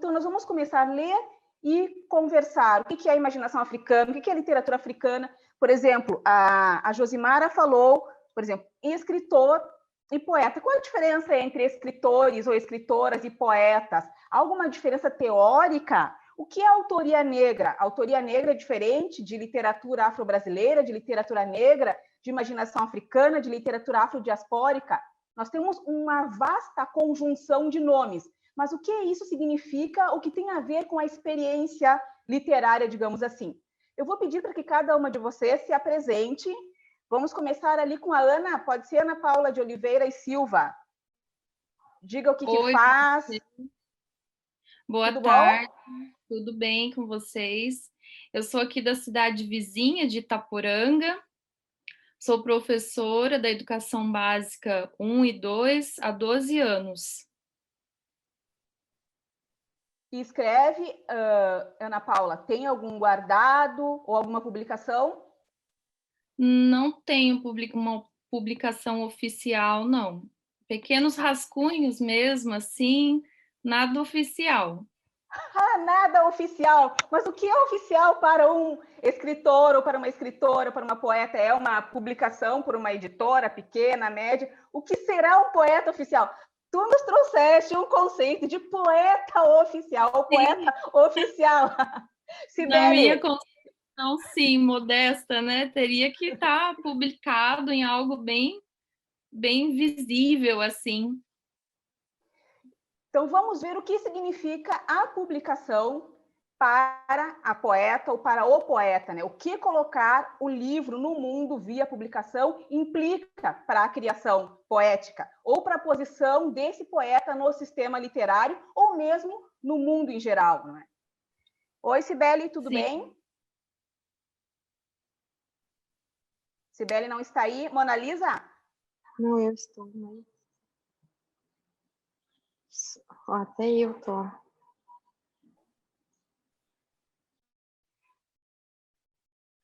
Então, nós vamos começar a ler e conversar. O que é a imaginação africana? O que é a literatura africana? Por exemplo, a Josimara falou, por exemplo, em escritor e poeta. Qual a diferença entre escritores ou escritoras e poetas? Há alguma diferença teórica? O que é autoria negra? A autoria negra é diferente de literatura afro-brasileira, de literatura negra, de imaginação africana, de literatura afrodiaspórica? Nós temos uma vasta conjunção de nomes, mas o que isso significa, o que tem a ver com a experiência literária, digamos assim? Eu vou pedir para que cada uma de vocês se apresente. Vamos começar ali com a Ana, pode ser Ana Paula de Oliveira e Silva. Diga o que faz. Boa tarde, tudo bem com vocês? Eu sou aqui da cidade vizinha de Itaporanga, sou professora da Educação Básica 1 e 2 há 12 anos. E escreve, Ana Paula, tem algum guardado ou alguma publicação? Não tenho uma publicação oficial, não. Pequenos rascunhos mesmo, assim, nada oficial. Nada oficial. Mas o que é oficial para um escritor, ou para uma escritora, ou para uma poeta? É uma publicação por uma editora pequena, média? O que será um poeta oficial? Tu nos trouxeste um conceito de poeta oficial, ou poeta oficial. Sibeli. Na minha concepção, sim, modesta, né? Teria que estar publicado em algo bem visível, assim. Então, vamos ver o que significa a publicação para a poeta ou para o poeta, né? O que colocar o livro no mundo via publicação implica para a criação poética ou para a posição desse poeta no sistema literário ou mesmo no mundo em geral, não é? Oi, Cibele, tudo bem? Cibele não está aí. Mona Lisa? Não, eu estou, mas... Até eu tô.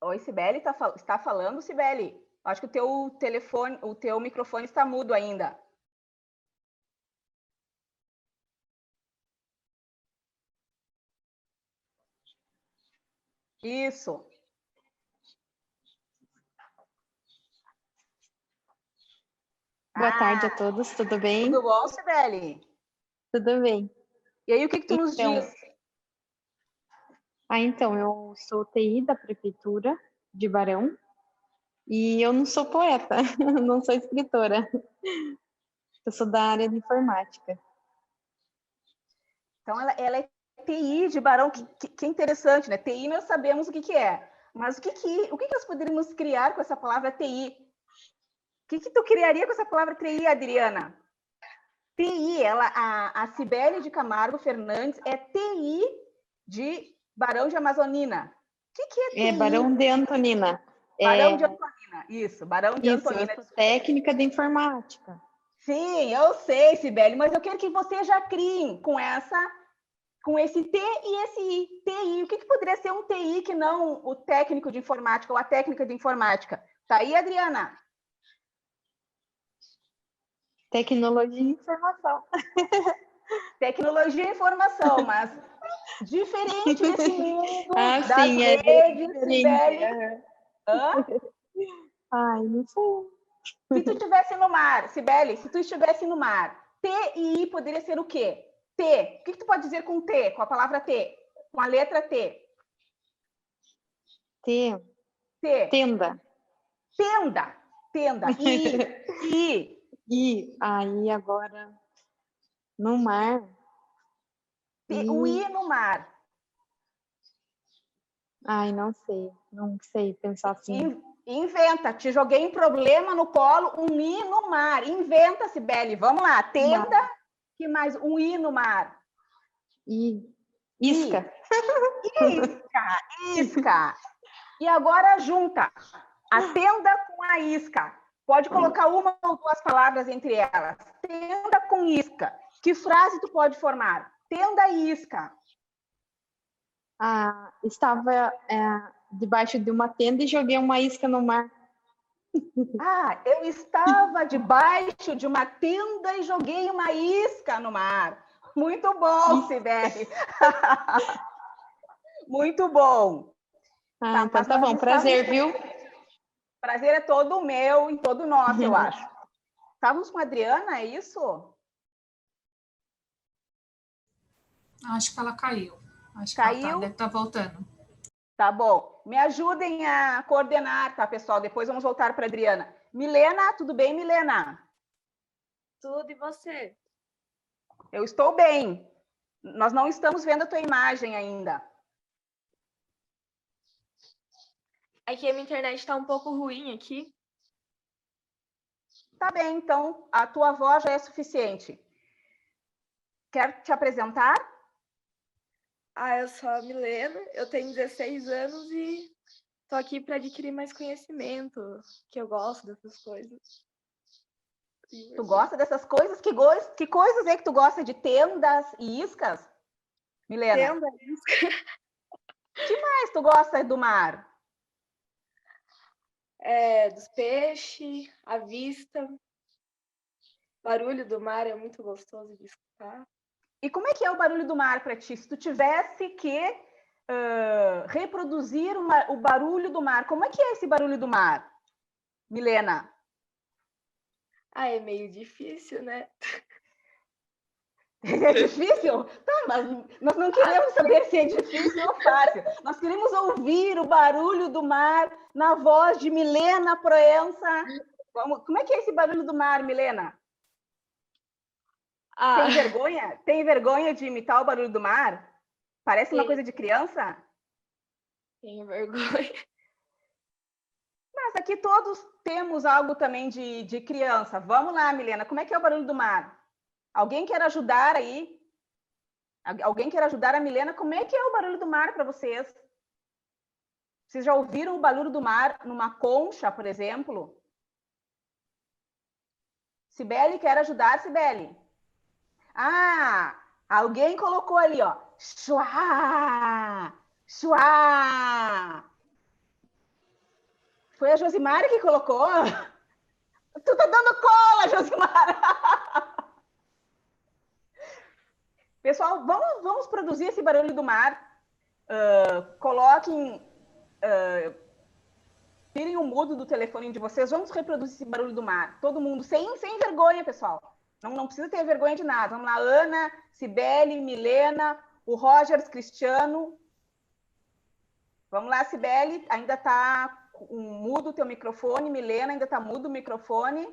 Oi, Cibele, está falando, Cibele? Acho que o teu telefone, o teu microfone está mudo ainda. Isso. Boa tarde a todos, tudo bem? Tudo bom, Cibele? Tudo bem. E aí, o que tu nos diz? Então, eu sou TI da Prefeitura de Barão e eu não sou poeta, não sou escritora. Eu sou da área de informática. Então, ela é TI de Barão, que interessante, né? TI nós sabemos o que é, mas o que nós poderíamos criar com essa palavra TI? O que tu criaria com essa palavra TI, Adriana? TI, a Cibele de Camargo Fernandes é TI de Barão de Amazonina. O que é TI? É Barão de Antonina. Barão de Antonina, isso, Barão de Antonina. Eu sou técnica de informática. Sim, eu sei, Cibele, mas eu quero que você já crie com esse T e esse I. TI, o que poderia ser um TI que não o técnico de informática ou a técnica de informática? Tá aí, Adriana? Tecnologia e informação. Tecnologia e informação, mas diferente desse mundo das sim, redes, Cibele. Hã? Ai, não sei. Se tu estivesse no mar, Cibele, se tu estivesse no mar, T e I poderia ser o quê? T. O que tu pode dizer com T, com a palavra T? Com a letra T. T. Tenda. Tenda. Tenda. I. I. Aí agora, no mar. O I no mar. Ai, não sei pensar assim. Inventa, te joguei um problema no colo, um I no mar. Inventa, Cibele, vamos lá. Tenda, que mais? Um I no mar. Isca. Isca. E agora junta a tenda com a isca. Pode colocar uma ou duas palavras entre elas. Tenda com isca. Que frase tu pode formar? Tenda e isca. Estava debaixo de uma tenda e joguei uma isca no mar. Eu estava debaixo de uma tenda e joguei uma isca no mar. Muito bom, Sibeli. Muito bom. Ah, então tá bom. Prazer, viu? Prazer é todo meu e todo nosso, eu acho. Estávamos com a Adriana, é isso? Acho que ela caiu. Acho que Caiu? ela deve estar voltando. Tá bom. Me ajudem a coordenar, tá, pessoal? Depois vamos voltar para a Adriana. Milena, tudo bem, Milena? Tudo, e você? Eu estou bem. Nós não estamos vendo a tua imagem ainda. Aqui a minha internet está um pouco ruim aqui. Tá bem, então a tua voz já é suficiente. Quer te apresentar? Eu sou a Milena, eu tenho 16 anos e tô aqui para adquirir mais conhecimento, que eu gosto dessas coisas. Tu gosta dessas coisas? Que coisas é que tu gosta de tendas e iscas? Milena? Tenda, isca. Que mais tu gosta do mar? Dos peixes, a vista. O barulho do mar é muito gostoso de escutar. E como é que é o barulho do mar para ti? Se tu tivesse que reproduzir o barulho do mar, como é que é esse barulho do mar, Milena? É meio difícil, né? É difícil? Tá, mas nós não queremos saber se é difícil ou fácil. Nós queremos ouvir o barulho do mar na voz de Milena Proença. Como é que é esse barulho do mar, Milena? Tem vergonha? Tem vergonha de imitar o barulho do mar? Parece uma coisa de criança? Tenho vergonha. Mas aqui todos temos algo também de criança. Vamos lá, Milena. Como é que é o barulho do mar? Alguém quer ajudar aí? Alguém quer ajudar a Milena? Como é que é o barulho do mar para vocês? Vocês já ouviram o barulho do mar numa concha, por exemplo? Cibele quer ajudar, Cibele? Alguém colocou ali, ó. Chuá! Chuá! Foi a Josimara que colocou? Tu tá dando cola, Josimara! Pessoal, vamos produzir esse barulho do mar. Coloquem... tirem o mudo do telefone de vocês. Vamos reproduzir esse barulho do mar. Todo mundo, sem vergonha, pessoal. Não precisa ter vergonha de nada. Vamos lá, Ana, Cibele, Milena, o Rogers, Cristiano. Vamos lá, Cibele. Ainda está mudo o teu microfone. Milena, ainda está mudo o microfone.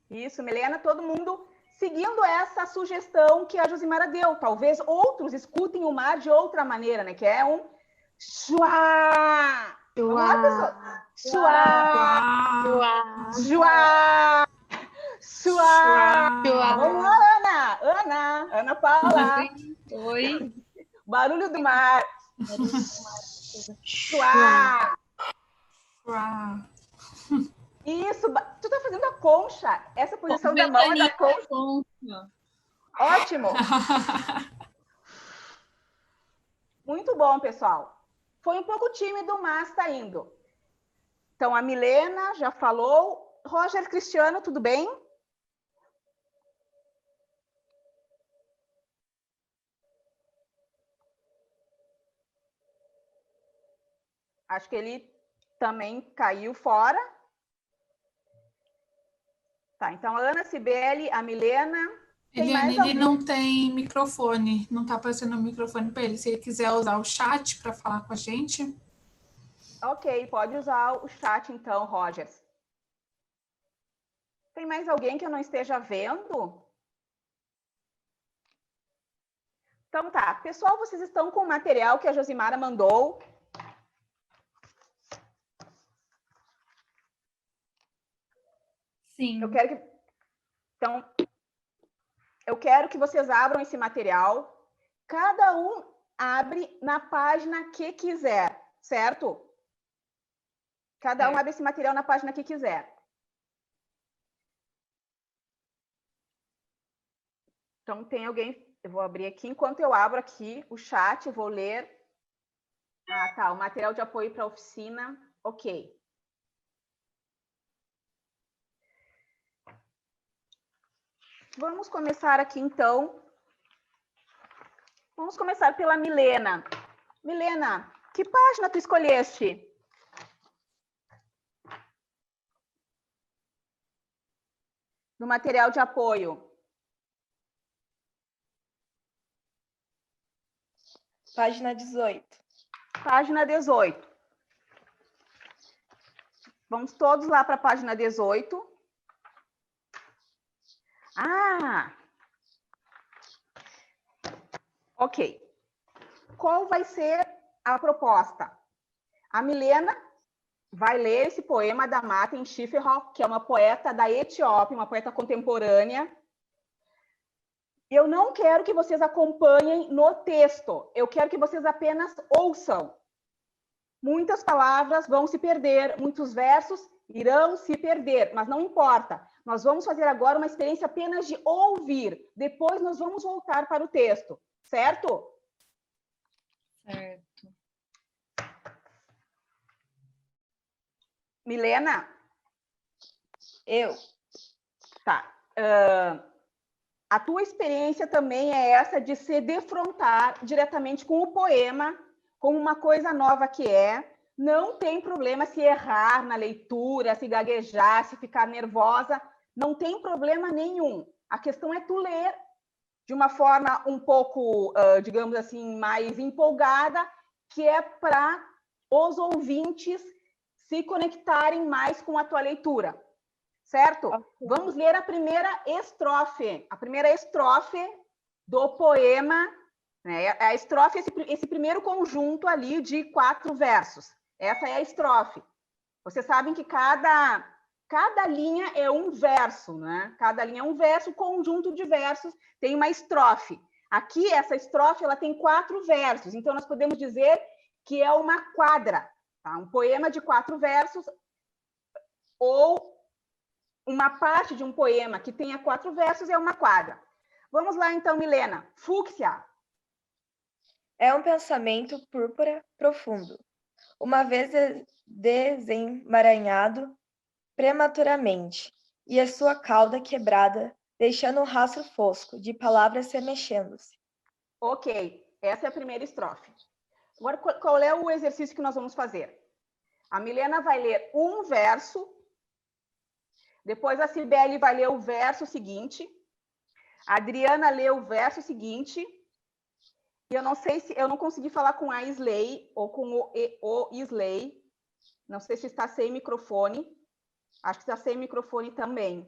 Isso, Milena, todo mundo seguindo essa sugestão que a Josimara deu. Talvez outros escutem o mar de outra maneira, né? Que é um chuá! Vamos lá, pessoal. Chuá! Chuá! Chuá! Vamos lá, Ana Paula. Oi. Barulho do mar. Chuá! Isso, tu tá fazendo a concha. Essa posição da mão é da concha. Ótimo. Muito bom, pessoal. Foi um pouco tímido, mas tá indo. Então, a Milena já falou. Roger, Cristiano, tudo bem? Acho que ele também caiu fora. Tá, então a Ana, Cibele, a Milena. Eliane, ele não tem microfone, não está aparecendo o microfone para ele. Se ele quiser usar o chat para falar com a gente. Ok, pode usar o chat então, Rogers. Tem mais alguém que eu não esteja vendo? Então tá, pessoal, vocês estão com o material que a Josimara mandou. Sim. Eu quero que vocês abram esse material. Cada um abre na página que quiser, certo? Cada um abre esse material na página que quiser. Então, tem alguém... Eu vou abrir aqui. Enquanto eu abro aqui o chat, eu vou ler... tá. O material de apoio para a oficina. Ok. Vamos começar aqui, então. Vamos começar pela Milena. Milena, que página tu escolheste? No material de apoio. Página 18. Página 18. Vamos todos lá para a página 18. Ah! Ok. Qual vai ser a proposta? A Milena vai ler esse poema da Martin Schifferhoff, que é uma poeta da Etiópia, uma poeta contemporânea. Eu não quero que vocês acompanhem no texto, eu quero que vocês apenas ouçam. Muitas palavras vão se perder, muitos versos irão se perder, mas não importa. Nós vamos fazer agora uma experiência apenas de ouvir. Depois nós vamos voltar para o texto, certo? Certo. Milena? Eu. Tá. A tua experiência também é essa de se defrontar diretamente com o poema, como uma coisa nova que é. Não tem problema se errar na leitura, se gaguejar, se ficar nervosa. Não tem problema nenhum. A questão é tu ler de uma forma um pouco, digamos assim, mais empolgada, que é para os ouvintes se conectarem mais com a tua leitura. Certo? Okay. Vamos ler a primeira estrofe. A primeira estrofe do poema, né? A estrofe, esse primeiro conjunto ali de 4 versos. Essa é a estrofe. Vocês sabem que cada linha é um verso, né? Cada linha é um verso, conjunto de versos tem uma estrofe. Aqui, essa estrofe, ela tem 4 versos. Então, nós podemos dizer que é uma quadra. Tá? Um poema de 4 versos ou uma parte de um poema que tenha 4 versos é uma quadra. Vamos lá, então, Milena. Fúcsia. É um pensamento púrpura profundo, uma vez desemaranhado prematuramente, e a sua cauda quebrada, deixando um rastro fosco de palavras se mexendo-se. Ok, essa é a primeira estrofe. Agora, qual é o exercício que nós vamos fazer? A Milena vai ler um verso. Depois a Cibele vai ler o verso seguinte. A Adriana lê o verso seguinte. E eu não sei se eu não consegui falar com a Isley ou com o Isley. Não sei se está sem microfone. Acho que está sem microfone também.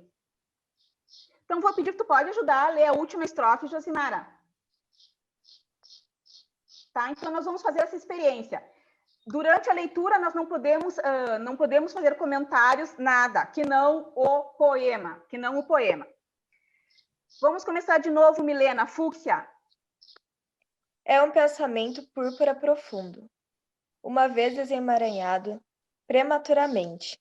Então, vou pedir que tu pode ajudar a ler a última estrofe, Josimara. Tá? Então, nós vamos fazer essa experiência. Durante a leitura, nós não podemos fazer comentários, nada, que não o poema, Vamos começar de novo, Milena. Fúcsia. É um pensamento púrpura profundo, uma vez desemaranhado prematuramente,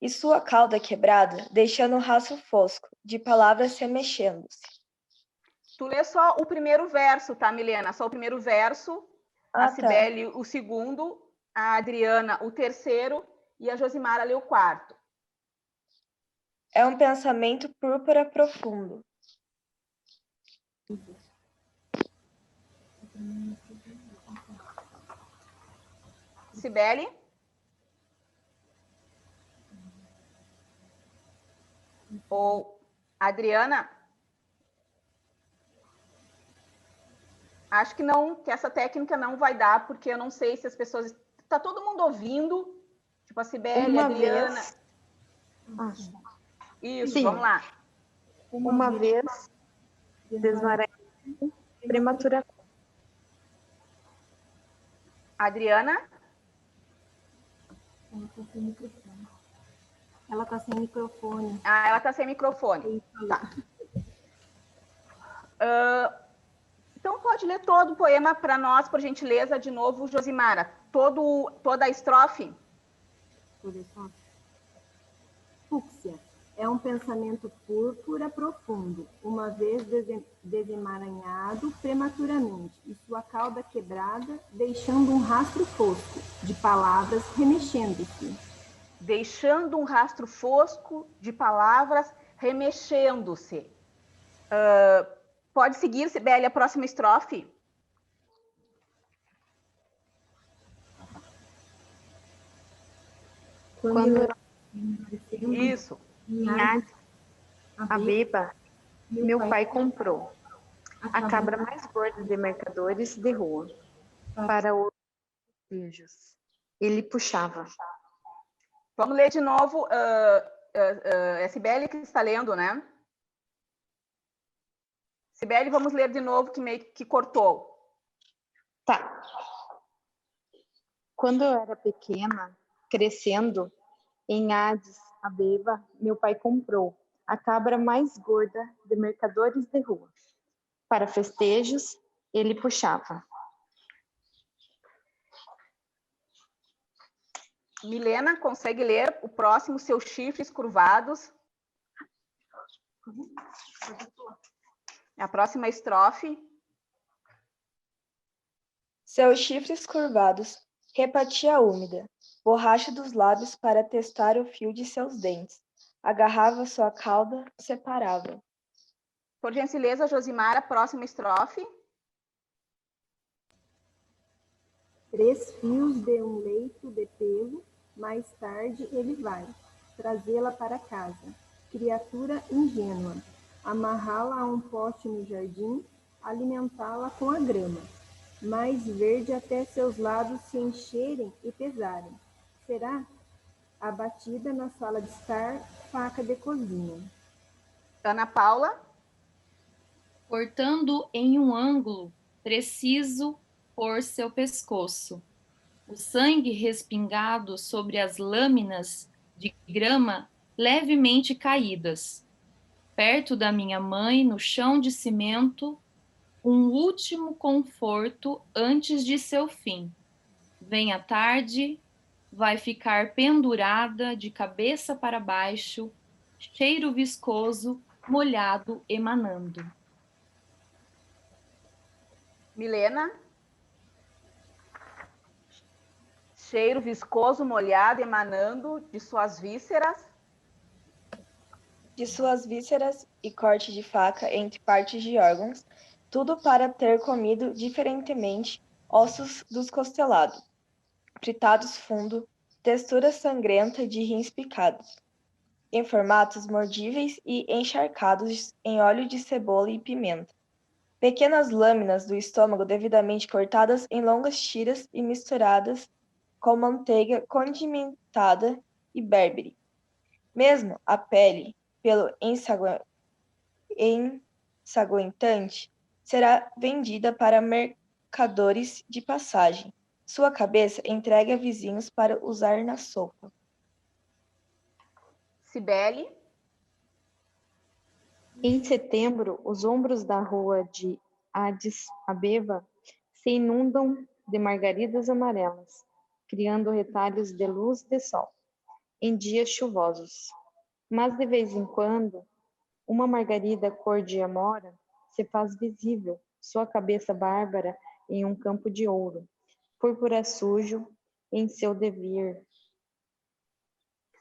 e sua cauda quebrada, deixando um rastro fosco de palavras se mexendo-se. Tu lê só o primeiro verso, tá, Milena? Só o primeiro verso. A Cibele, o segundo. A Adriana, o terceiro, e a Josimara lê o quarto. É um pensamento púrpura profundo. Cibele? Ou Adriana? Acho que não, que essa técnica não vai dar, porque eu não sei se as pessoas... Tá todo mundo ouvindo? Tipo a Cibele, a Adriana. Isso, sim. Vamos lá. Uma vez desemaranhado prematuramente. Adriana? Ela tá sem microfone. Ah, ela tá sem microfone. Tá. Então, pode ler todo o poema para nós, por gentileza, de novo, Josimara. Toda a estrofe? Toda a estrofe. Fúcsia. É um pensamento púrpura profundo, uma vez desemaranhado prematuramente, e sua cauda quebrada, deixando um rastro fosco de palavras remexendo-se. Deixando um rastro fosco de palavras remexendo-se. Pode seguir, Sibeli, a próxima estrofe. Quando Isso. Em Addis Abeba, meu pai comprou a cabra mais gorda de mercadores de rua para os beijos. Ele puxava. Vamos ler de novo. É Sibeli que está lendo, né? Sibeli, vamos ler de novo, que meio que cortou. Tá. Quando eu era pequena, crescendo, em Addis Abeba, meu pai comprou a cabra mais gorda de mercadores de rua. Para festejos, ele puxava. Milena, consegue ler o próximo, seus chifres curvados? A próxima estrofe. Seus chifres curvados, repatia úmida, borracha dos lábios para testar o fio de seus dentes. Agarrava sua cauda, separava. Por gentileza, Josimara, próxima estrofe. 3 fios de um leito de pelo, mais tarde ele vai trazê-la para casa. Criatura ingênua, amarrá-la a um poste no jardim, alimentá-la com a grama, mais verde até seus lados se encherem e pesarem. Será abatida na sala de estar, faca de cozinha. Ana Paula. Cortando em um ângulo preciso por seu pescoço. O sangue respingado sobre as lâminas de grama levemente caídas. Perto da minha mãe, no chão de cimento, um último conforto antes de seu fim. Vem a tarde, vai ficar pendurada de cabeça para baixo, cheiro viscoso, molhado emanando. Milena. Cheiro viscoso, molhado, emanando de suas vísceras. De suas vísceras e corte de faca entre partes de órgãos, tudo para ter comido diferentemente ossos dos costelados, fritados fundo, textura sangrenta de rins picados, em formatos mordíveis e encharcados em óleo de cebola e pimenta. Pequenas lâminas do estômago devidamente cortadas em longas tiras e misturadas com manteiga condimentada e berbere. Mesmo a pele, pelo ensanguentante, será vendida para mercadores de passagem. Sua cabeça entregue a vizinhos para usar na sopa. Cibele. Em setembro, os ombros da rua de Addis Abeba se inundam de margaridas amarelas, criando retalhos de luz de sol em dias chuvosos. Mas de vez em quando, uma margarida cor de amora se faz visível, sua cabeça bárbara em um campo de ouro, púrpura sujo em seu devir.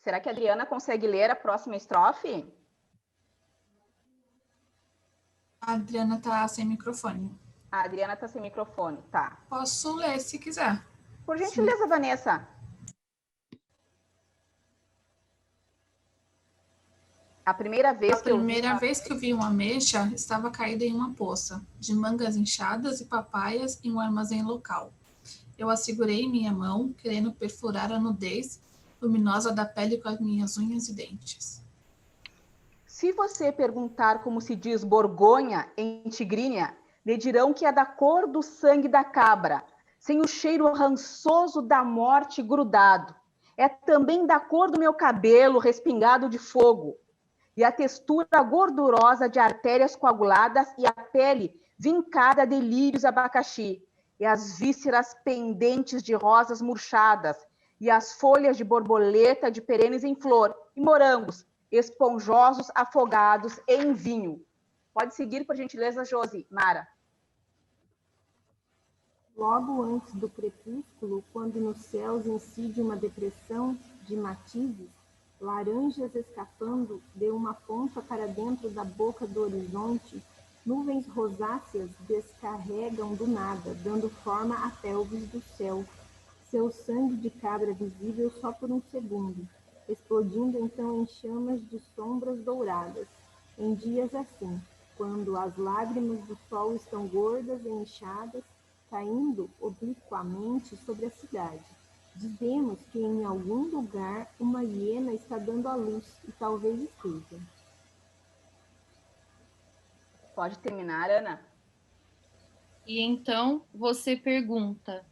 Será que a Adriana consegue ler a próxima estrofe? A Adriana está sem microfone. A Adriana está sem microfone, tá. Posso ler se quiser. Por gentileza, Vanessa. A primeira vez que eu vi uma ameixa estava caída em uma poça, de mangas inchadas e papaias em um armazém local. Eu a segurei em minha mão, querendo perfurar a nudez luminosa da pele com as minhas unhas e dentes. Se você perguntar como se diz borgonha em tigrinha, lhe dirão que é da cor do sangue da cabra, sem o cheiro rançoso da morte grudado. É também da cor do meu cabelo respingado de fogo, e a textura gordurosa de artérias coaguladas e a pele vincada de lírios abacaxi, e as vísceras pendentes de rosas murchadas, e as folhas de borboleta de perenes em flor, e morangos esponjosos afogados em vinho. Pode seguir, por gentileza, Josi. Mara. Logo antes do crepúsculo, quando nos céus incide uma depressão de matizes, laranjas escapando de uma ponta para dentro da boca do horizonte, nuvens rosáceas descarregam do nada, dando forma a pelvis do céu, seu sangue de cabra visível só por um segundo, explodindo então em chamas de sombras douradas. Em dias assim, quando as lágrimas do sol estão gordas e inchadas, caindo obliquamente sobre a cidade. Dizemos que em algum lugar uma hiena está dando à luz, e talvez esteja. Pode terminar, Ana. E então você pergunta,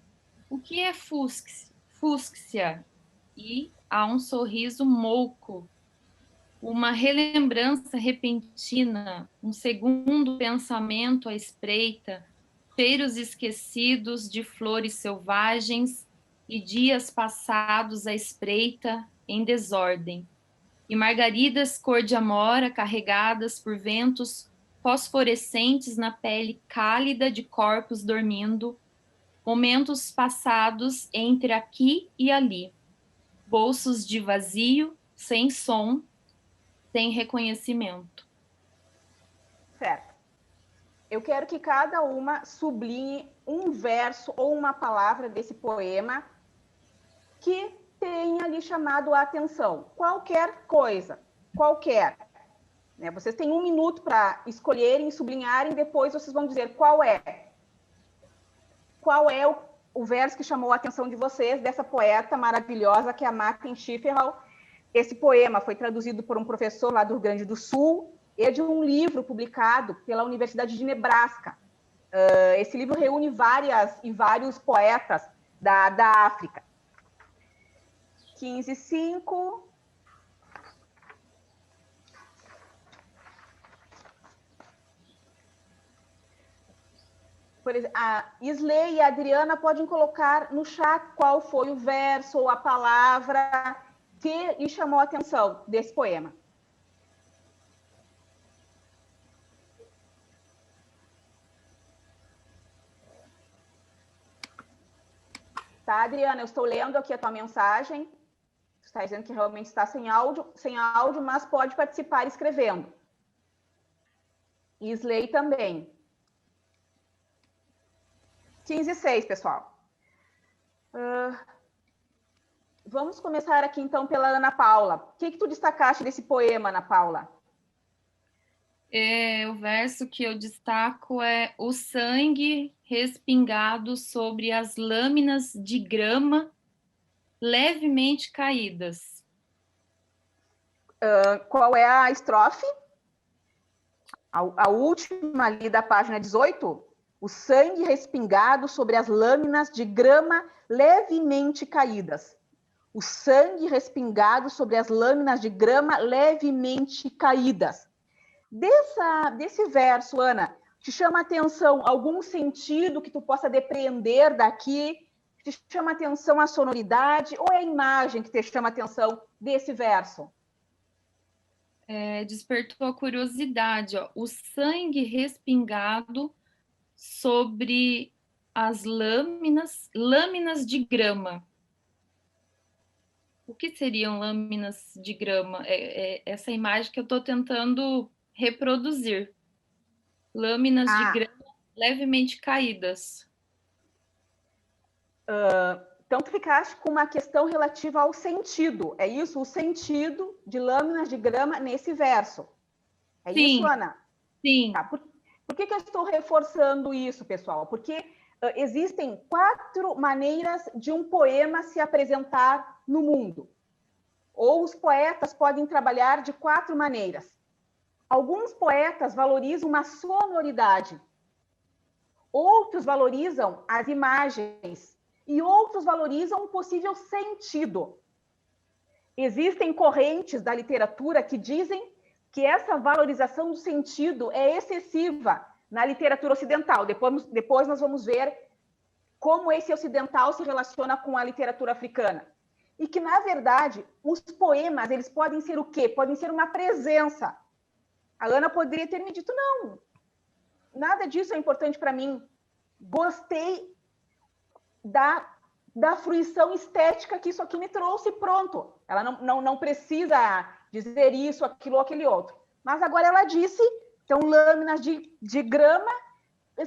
o que é fúcsia? E há um sorriso mouco, uma relembrança repentina, um segundo pensamento à espreita, cheiros esquecidos de flores selvagens e dias passados à espreita em desordem, e margaridas cor de amora carregadas por ventos fosforescentes na pele cálida de corpos dormindo, momentos passados entre aqui e ali, bolsos de vazio, sem som, sem reconhecimento. Certo. Eu quero que cada uma sublinhe um verso ou uma palavra desse poema que tenha lhe chamado a atenção. Qualquer coisa, qualquer. Né? Vocês têm 1 minuto para escolherem, sublinharem, depois vocês vão dizer qual é. Qual é o verso que chamou a atenção de vocês, dessa poeta maravilhosa que é a Martin Schifferau. Esse poema foi traduzido por um professor lá do Rio Grande do Sul e de um livro publicado pela Universidade de Nebraska. Esse livro reúne vários poetas da África. 15:05. Por exemplo, a Isley e a Adriana podem colocar no chat qual foi o verso ou a palavra que lhe chamou a atenção desse poema. Tá, Adriana, eu estou lendo aqui a tua mensagem. Tu está dizendo que realmente está sem áudio, mas pode participar escrevendo. Isley também. 15:06, pessoal. Vamos começar aqui, então, pela Ana Paula. O que tu destacaste desse poema, Ana Paula? O verso que eu destaco é o sangue respingado sobre as lâminas de grama levemente caídas. Qual é a estrofe? A última ali da página 18? O sangue respingado sobre as lâminas de grama levemente caídas. O sangue respingado sobre as lâminas de grama levemente caídas. Desse verso, Ana, te chama a atenção algum sentido que tu possa depreender daqui? Te chama a atenção a sonoridade ou é a imagem que te chama a atenção desse verso? Despertou a curiosidade, ó. O sangue respingado sobre as lâminas de grama. O que seriam lâminas de grama? Essa imagem que eu estou tentando reproduzir. Lâminas de grama levemente caídas. Então, tu ficaste com uma questão relativa ao sentido. É isso? O sentido de lâminas de grama nesse verso. É Sim, isso, Ana? Sim. Tá. Por que eu estou reforçando isso, pessoal? Porque existem 4 maneiras de um poema se apresentar no mundo. Ou os poetas podem trabalhar de 4 maneiras. Alguns poetas valorizam uma sonoridade. Outros valorizam as imagens. E outros valorizam um possível sentido. Existem correntes da literatura que dizem que essa valorização do sentido é excessiva na literatura ocidental. Depois nós vamos ver como esse ocidental se relaciona com a literatura africana. E que, na verdade, os poemas, eles podem ser o quê? Podem ser uma presença. A Ana poderia ter me dito, não, nada disso é importante para mim. Gostei da fruição estética que isso aqui me trouxe, pronto. Ela não precisa dizer isso, aquilo ou aquele outro. Mas agora ela disse, então, lâminas de grama.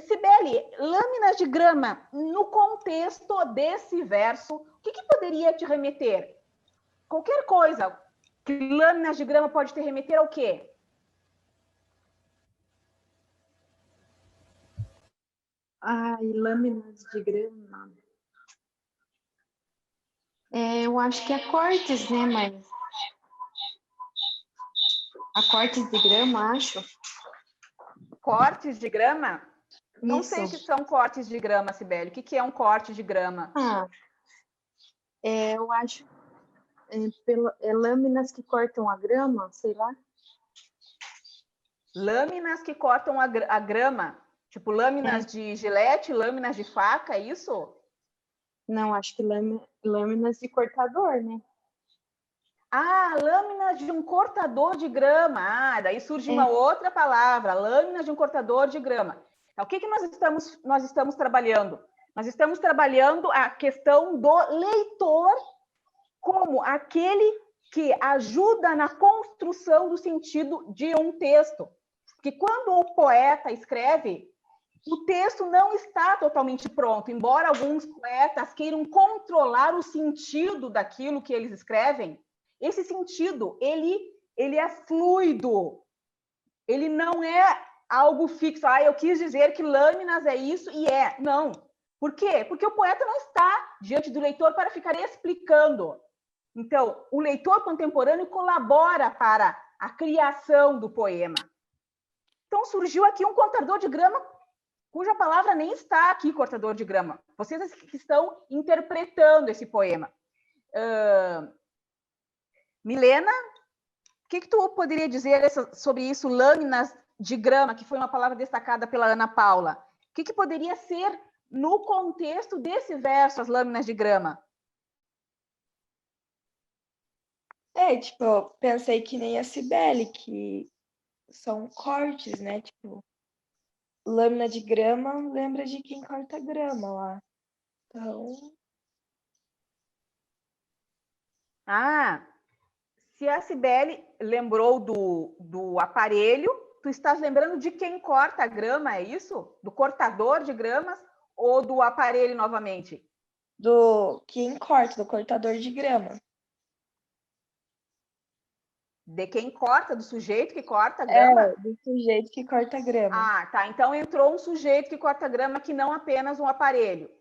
Sibeli, lâminas de grama, no contexto desse verso, o que poderia te remeter? Qualquer coisa. Que lâminas de grama pode te remeter ao quê? Ai, lâminas de grama. Eu acho que é cortes, né? Mas a cortes de grama, acho. Cortes de grama? Não Isso. sei o que são cortes de grama, Sibeli. O que é um corte de grama? Eu acho lâminas que cortam a grama, sei lá. Lâminas que cortam a grama? Tipo lâminas de gilete, lâminas de faca, é isso? Não, acho que lâminas de cortador, né? Ah, lâminas de um cortador de grama. Ah, daí surge uma outra palavra, lâminas de um cortador de grama. Então, o que nós estamos trabalhando? Nós estamos trabalhando a questão do leitor como aquele que ajuda na construção do sentido de um texto. Porque quando o poeta escreve, o texto não está totalmente pronto, embora alguns poetas queiram controlar o sentido daquilo que eles escrevem. Esse sentido, ele é fluido, ele não é algo fixo. Ah, eu quis dizer que lâminas é isso e é. Não. Por quê? Porque o poeta não está diante do leitor para ficar explicando. Então, o leitor contemporâneo colabora para a criação do poema. Então, surgiu aqui um cortador de grama, cuja palavra nem está aqui, cortador de grama. Vocês que estão interpretando esse poema. Milena, o que tu poderia dizer sobre isso, lâminas de grama, que foi uma palavra destacada pela Ana Paula? O que poderia ser no contexto desse verso, as lâminas de grama? Tipo, eu pensei que nem a Cibele, que são cortes, né? Tipo, lâmina de grama lembra de quem corta grama lá. Então... Se a Cibele lembrou do aparelho, tu estás lembrando de quem corta a grama, é isso? Do cortador de gramas ou do aparelho novamente? Do quem corta, do cortador de grama. De quem corta, do sujeito que corta a grama? Do sujeito que corta a grama. Tá. Então entrou um sujeito que corta a grama que não apenas um aparelho.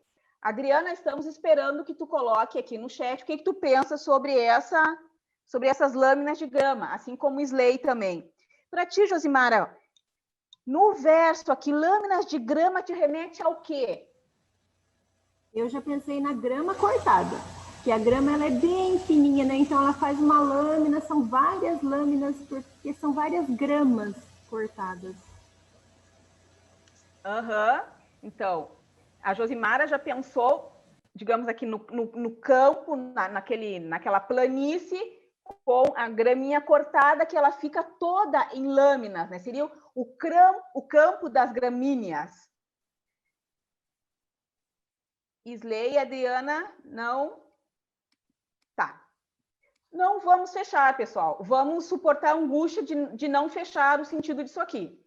Adriana, estamos esperando que tu coloque aqui no chat o que tu pensa sobre essas lâminas de grama, assim como o Slay também. Para ti, Josimara, no verso aqui, lâminas de grama te remete ao quê? Eu já pensei na grama cortada, que a grama ela é bem fininha, né? Então ela faz uma lâmina, são várias lâminas, porque são várias gramas cortadas. Então, a Josimara já pensou, digamos aqui, no campo, naquela planície, com a graminha cortada, que ela fica toda em lâminas, né? Seria o campo das gramíneas. Slay e Adriana, não? Tá. Não vamos fechar, pessoal. Vamos suportar a angústia de não fechar o sentido disso aqui.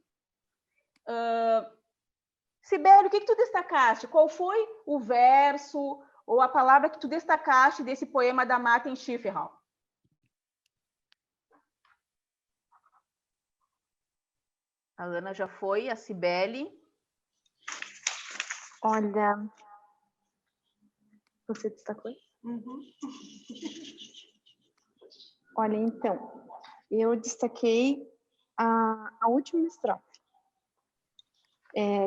Sibeli, o que tu destacaste? Qual foi o verso ou a palavra que tu destacaste desse poema da Martin Schifferhau? A Ana já foi, a Sibeli. Olha, você destacou? Uhum. Olha, então, eu destaquei a última estrofe,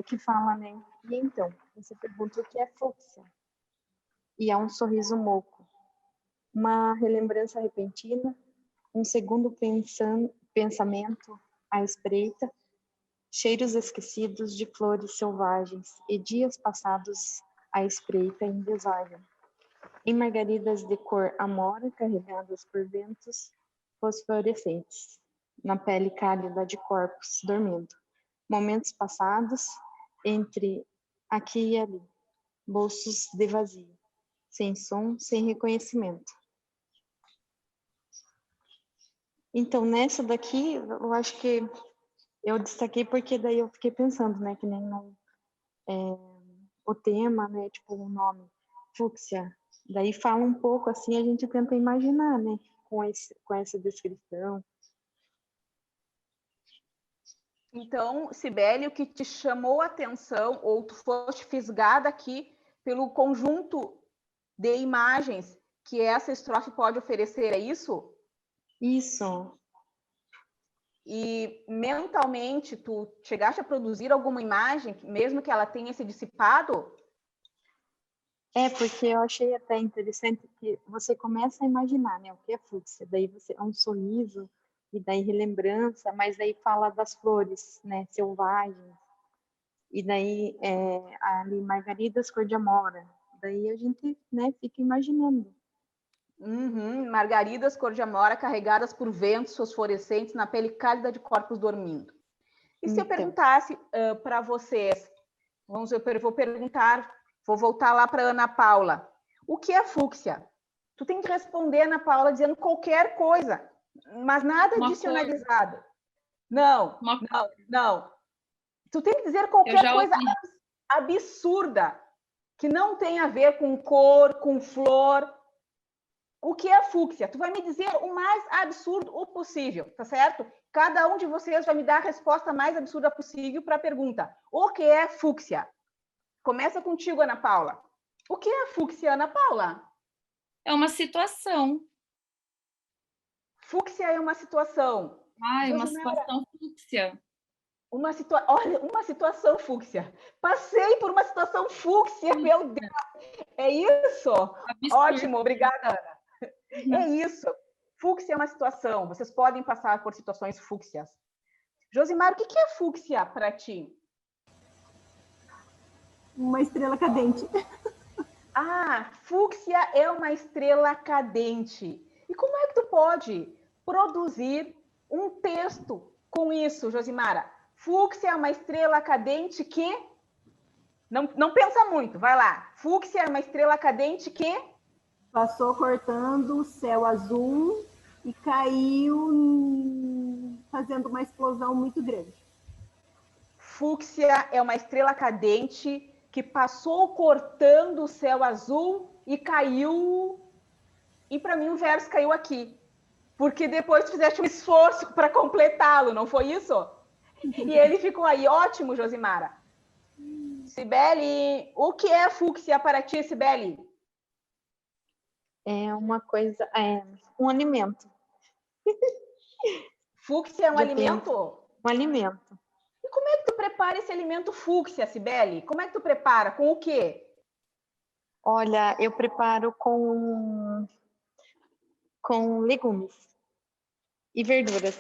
que fala, né? E então, você pergunta o que é fúcsia. E há um sorriso moco, uma relembrança repentina, um segundo pensamento à espreita, cheiros esquecidos de flores selvagens e dias passados à espreita em desordem. Em margaridas de cor amora carregadas por ventos fosforescentes, na pele cálida de corpos dormindo, momentos passados entre aqui e ali, bolsos de vazio, sem som, sem reconhecimento. Então, nessa daqui, eu acho que eu destaquei porque daí eu fiquei pensando, né, que nem o tema, né, tipo o nome, fúcsia. Daí fala um pouco assim, a gente tenta imaginar, né, com essa descrição. Então, Cibele, o que te chamou a atenção, ou tu foste fisgada aqui pelo conjunto de imagens que essa estrofe pode oferecer, é isso? Isso. E mentalmente, tu chegaste a produzir alguma imagem, mesmo que ela tenha se dissipado? Porque eu achei até interessante que você começa a imaginar, né, o que é fúcsia. Daí você é um sorriso, e daí relembrança, mas daí fala das flores, né, selvagens. E daí ali margaridas cor de amora. Daí a gente, né, fica imaginando. Margaridas cor de amora carregadas por ventos fosforescentes na pele cálida de corpos dormindo. E se eu perguntasse para vocês, vou voltar lá para Ana Paula. O que é fúcsia? Tu tem que responder, Ana Paula, dizendo qualquer coisa, mas nada adicionalizado. Não. Tu tem que dizer qualquer coisa absurda, que não tem a ver com cor, com flor. O que é fúcsia? Tu vai me dizer o mais absurdo possível, tá certo? Cada um de vocês vai me dar a resposta mais absurda possível para a pergunta. O que é fúcsia? Começa contigo, Ana Paula. O que é fúcsia, Ana Paula? É uma situação. Fúcsia é uma situação. Ah, é uma situação fúcsia. Olha, uma situação fúcsia. Passei por uma situação fúcsia, meu Deus. É isso? Absurdo. Ótimo, obrigada, Ana. É isso. Fúcsia é uma situação. Vocês podem passar por situações fúcsias. Josimar, o que é fúcsia para ti? Uma estrela cadente. Fúcsia é uma estrela cadente. E como é que tu pode produzir um texto com isso, Josimara? Fúcsia é uma estrela cadente que... Não pensa muito, vai lá. Fúcsia é uma estrela cadente que... Passou cortando o céu azul e caiu fazendo uma explosão muito grande. Fúcsia é uma estrela cadente que passou cortando o céu azul e caiu... E para mim o verso caiu aqui. Porque depois tu fizeste um esforço para completá-lo, não foi isso? E ele ficou aí. Ótimo, Josimara. Cibele, o que é fúcsia para ti, Cibele? É uma coisa, um alimento. Fúcsia é um alimento? Um alimento. E como é que tu prepara esse alimento fúcsia, Cibele? Como é que tu prepara? Com o quê? Olha, eu preparo com legumes e verduras.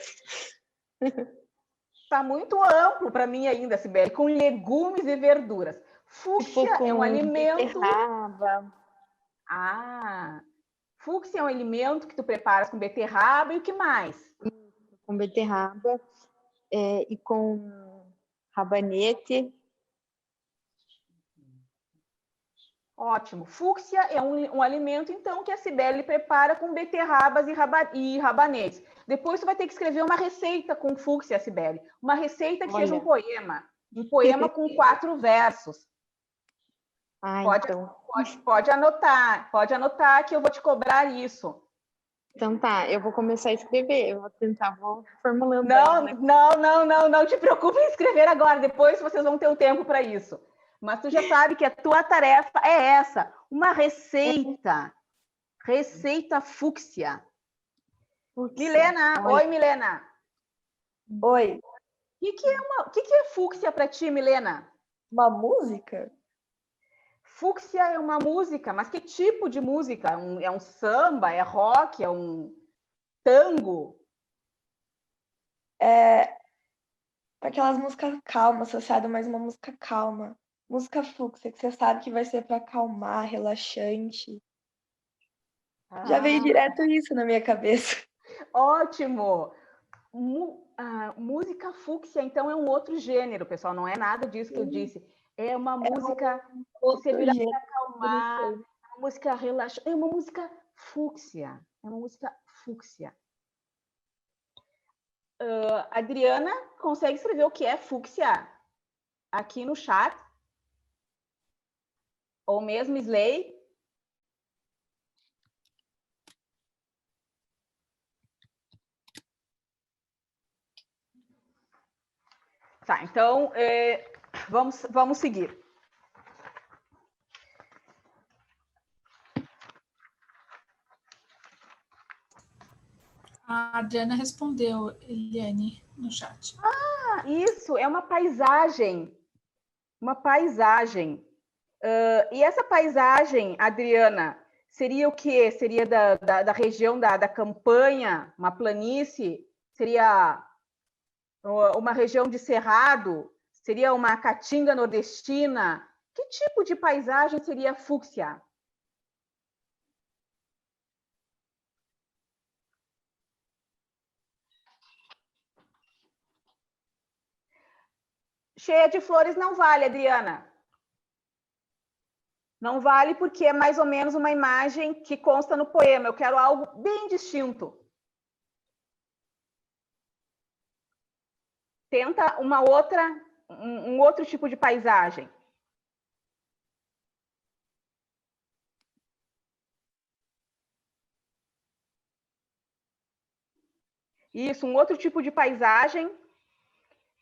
Está muito amplo para mim ainda, Cibele, com legumes e verduras. Fúcsia é um alimento... Beterraba. Fúcsia é um alimento que tu preparas com beterraba e o que mais? Com beterraba e com rabanete. Ótimo. Fúcsia é um alimento, então, que a Cibele prepara com beterrabas e rabanetes. Depois tu vai ter que escrever uma receita com fúcsia, Cibele. Uma receita que seja um poema. Um poema com 4 versos. Pode anotar que eu vou te cobrar isso. Então tá, eu vou começar a escrever, vou formulando. Não te preocupe em escrever agora, depois vocês vão ter o tempo para isso. Mas tu já sabe que a tua tarefa é essa, uma receita. Receita fúcsia. Milena, oi, Milena. Oi. O que é fúcsia para ti, Milena? Uma música? Fúcsia é uma música, mas que tipo de música? É um samba, é rock, é um tango? Aquelas músicas calmas, associada, mas uma música calma. Música fúcsia, que você sabe que vai ser para acalmar, relaxante. Já veio direto isso na minha cabeça. Ótimo! Música fúcsia, então, é um outro gênero, pessoal. Não é nada disso que eu disse. É uma música que servirá para acalmar, uma música relaxante. É uma música fúcsia. É uma música fúcsia. Adriana, consegue escrever o que é fúcsia aqui no chat? Ou mesmo Slay? Tá, então vamos seguir. A Adriana respondeu, Eliane, no chat. Isso, é uma paisagem. Uma paisagem. E essa paisagem, Adriana, seria o quê? Seria da região da campanha, uma planície? Seria uma região de cerrado? Seria uma caatinga nordestina? Que tipo de paisagem seria fúcsia? Cheia de flores não vale, Adriana. Não vale porque é mais ou menos uma imagem que consta no poema. Eu quero algo bem distinto. Tenta um outro tipo de paisagem. Isso, um outro tipo de paisagem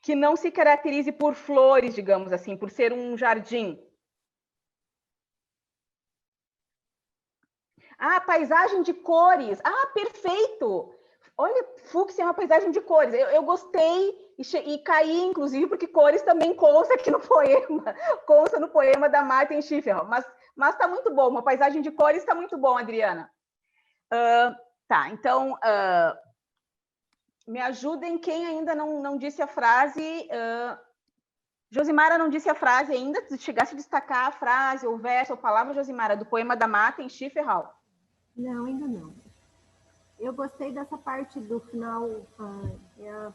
que não se caracterize por flores, digamos assim, por ser um jardim. Ah, paisagem de cores. Ah, perfeito! Olha, fúcsia é uma paisagem de cores. Eu gostei e caí, inclusive, porque cores também consta aqui no poema. Consta no poema da Martin Schiffer. Mas está muito bom. Uma paisagem de cores está muito bom, Adriana. Tá, então, me ajudem quem ainda não disse a frase. Josimara não disse a frase ainda. Se chegasse a destacar a frase, ou verso, ou palavra, Josimara, do poema da Martin Schiffer. Não, ainda não. Eu gostei dessa parte do final, é a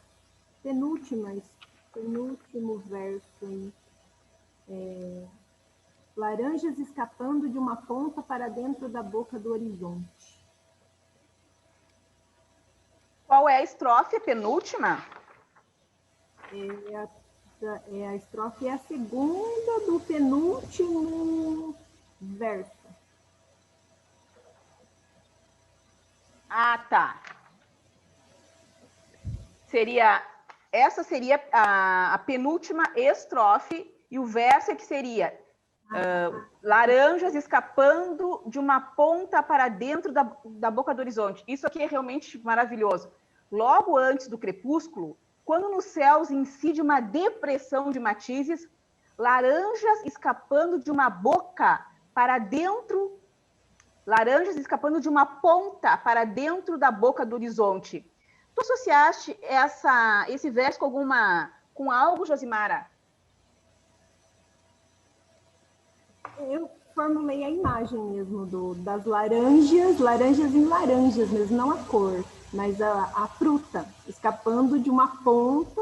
penúltimo verso. Laranjas escapando de uma ponta para dentro da boca do horizonte. Qual é a estrofe, a penúltima? A estrofe é a segunda do penúltimo verso. Ah, tá. Essa seria a penúltima estrofe, e o verso é que seria laranjas escapando de uma ponta para dentro da boca do horizonte. Isso aqui é realmente maravilhoso. Logo antes do crepúsculo, quando nos céus incide uma depressão de matizes, laranjas escapando de uma boca para dentro, laranjas escapando de uma ponta para dentro da boca do horizonte. Tu associaste esse verso com algo, Josimara? Eu formulei a imagem mesmo das laranjas em laranjas mesmo, não a cor, mas a fruta escapando de uma ponta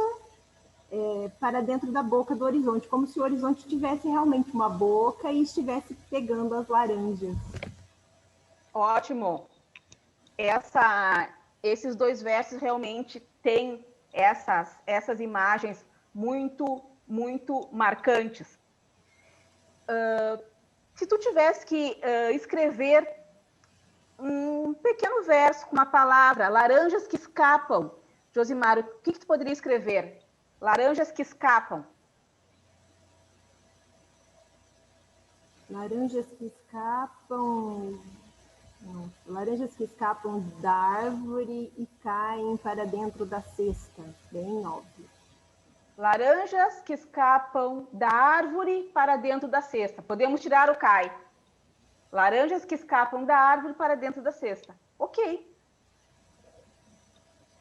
para dentro da boca do horizonte, como se o horizonte tivesse realmente uma boca e estivesse pegando as laranjas. Ótimo. Esses dois versos realmente têm essas imagens muito, muito marcantes. Se tu tivesse que escrever um pequeno verso com uma palavra, laranjas que escapam, Josimar, o que tu poderia escrever? Laranjas que escapam. Laranjas que escapam... Não. Laranjas que escapam da árvore e caem para dentro da cesta. Bem óbvio. Laranjas que escapam da árvore para dentro da cesta. Podemos tirar o cai. Laranjas que escapam da árvore para dentro da cesta. Ok.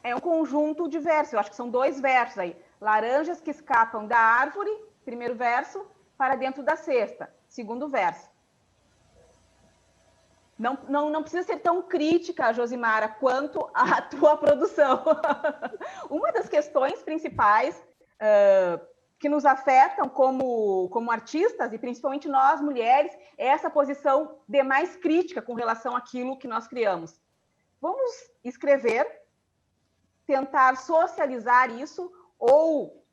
É um conjunto de versos. Eu acho que são dois versos aí. Laranjas que escapam da árvore, primeiro verso, para dentro da cesta. Segundo verso. Não precisa ser tão crítica, Josimara, quanto a tua produção. Uma das questões principais que nos afetam como artistas, e principalmente nós, mulheres, é essa posição de mais crítica com relação àquilo que nós criamos. Vamos escrever, tentar socializar isso, ou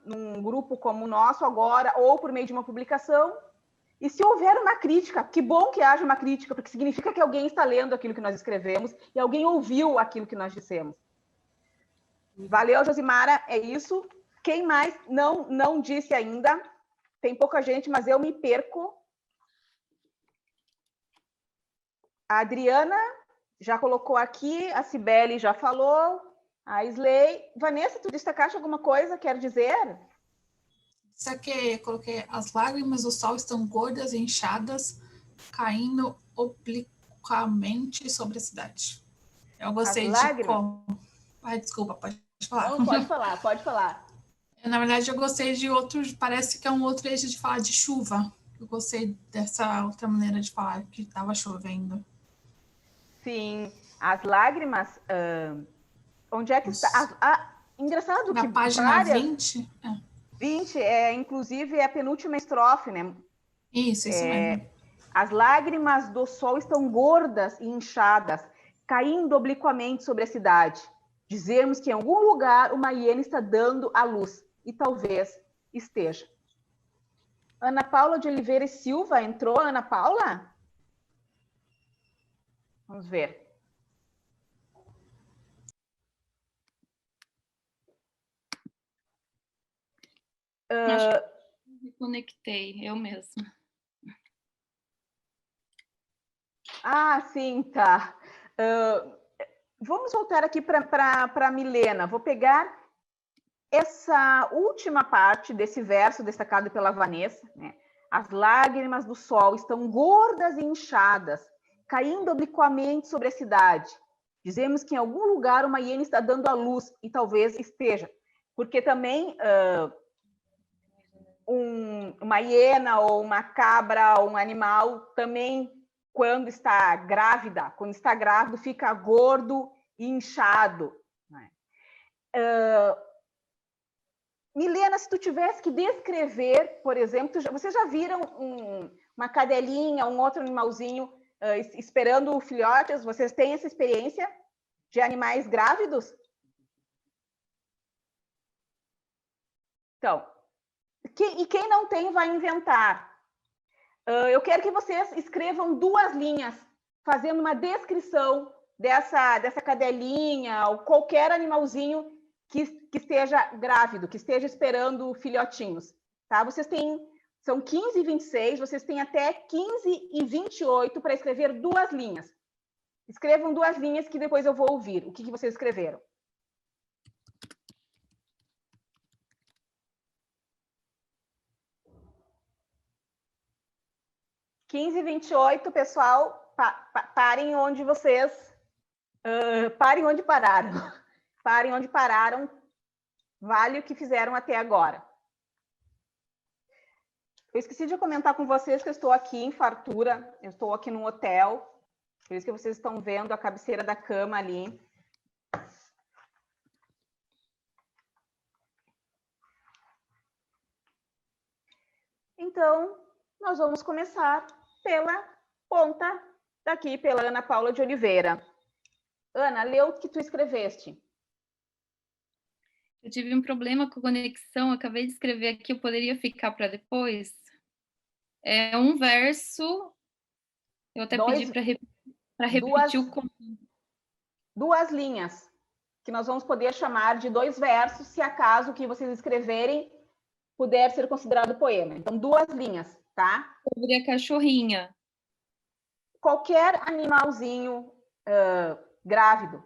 num grupo como o nosso agora, ou por meio de uma publicação. E se houver uma crítica, que bom que haja uma crítica, porque significa que alguém está lendo aquilo que nós escrevemos e alguém ouviu aquilo que nós dissemos. Valeu, Josimara, é isso. Quem mais não disse ainda? Tem pouca gente, mas eu me perco. A Adriana já colocou aqui, a Cibele já falou, a Isley. Vanessa, tu destacaste alguma coisa, quer dizer? Isso aqui, eu coloquei: as lágrimas do sol estão gordas e inchadas, caindo obliquamente sobre a cidade. Eu gostei de como... Ai, desculpa, pode falar. Não, pode falar. Na verdade, eu gostei de outros, parece que é um outro jeito de falar de chuva. Eu gostei dessa outra maneira de falar, que estava chovendo. Sim, as lágrimas... onde é que está? Engraçado na que... Na página 20... 20, inclusive, é a penúltima estrofe, né? Isso mesmo. As lágrimas do sol estão gordas e inchadas, caindo obliquamente sobre a cidade. Dizemos que em algum lugar uma hiena está dando a luz, e talvez esteja. Ana Paula de Oliveira e Silva, entrou, Ana Paula? Vamos ver. Acho que me conectei, eu mesma. Ah, sim, tá. Vamos voltar aqui para a Milena. Vou pegar essa última parte desse verso destacado pela Vanessa, né? As lágrimas do sol estão gordas e inchadas, caindo obliquamente sobre a cidade. Dizemos que em algum lugar uma hiena está dando a luz, e talvez esteja. Porque também uma hiena ou uma cabra ou um animal também, quando está grávido, fica gordo e inchado. Né? Milena, se tu tivesse que descrever, por exemplo, vocês já viram uma cadelinha, um outro animalzinho esperando filhotes? Vocês têm essa experiência de animais grávidos? Então, e quem não tem vai inventar. Eu quero que vocês escrevam 2 linhas, fazendo uma descrição dessa cadelinha ou qualquer animalzinho que esteja grávido, que esteja esperando filhotinhos. Tá? São 15 e 26, vocês têm até 15 e 28 para escrever 2 linhas. Escrevam 2 linhas que depois eu vou ouvir o que vocês escreveram. (15 e 28), pessoal, parem onde vocês... parem onde pararam. Parem onde pararam, vale o que fizeram até agora. Eu esqueci de comentar com vocês que eu estou aqui em fartura, eu estou aqui num hotel, por isso que vocês estão vendo a cabeceira da cama ali. Então, nós vamos começar pela ponta daqui, pela Ana Paula de Oliveira. Ana, lê o que tu escreveste. Eu tive um problema com a conexão, acabei de escrever aqui, eu poderia ficar para depois? É um verso, eu até pedi para repetir o conteúdo. 2 linhas, que nós vamos poder chamar de 2 versos, se acaso o que vocês escreverem puder ser considerado poema. Então, 2 linhas, tá? Sobre a cachorrinha. Qualquer animalzinho grávido,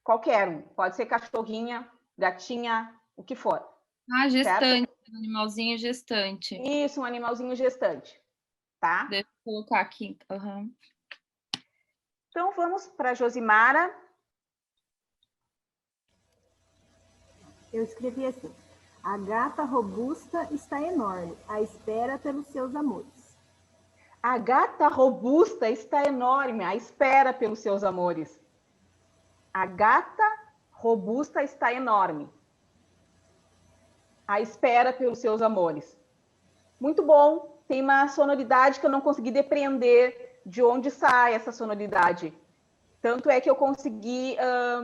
qualquer um, pode ser cachorrinha, gatinha, o que for. Ah, gestante, um animalzinho gestante. Isso, um animalzinho gestante, tá? Deixa eu colocar aqui. Uhum. Então, vamos para a Josimara. Eu escrevi assim: a gata robusta está enorme, à espera pelos seus amores. A gata robusta está enorme, à espera pelos seus amores. A gata robusta está enorme. à espera pelos seus amores. Muito bom, tem uma sonoridade que eu não consegui depreender de onde sai essa sonoridade. Tanto é que eu consegui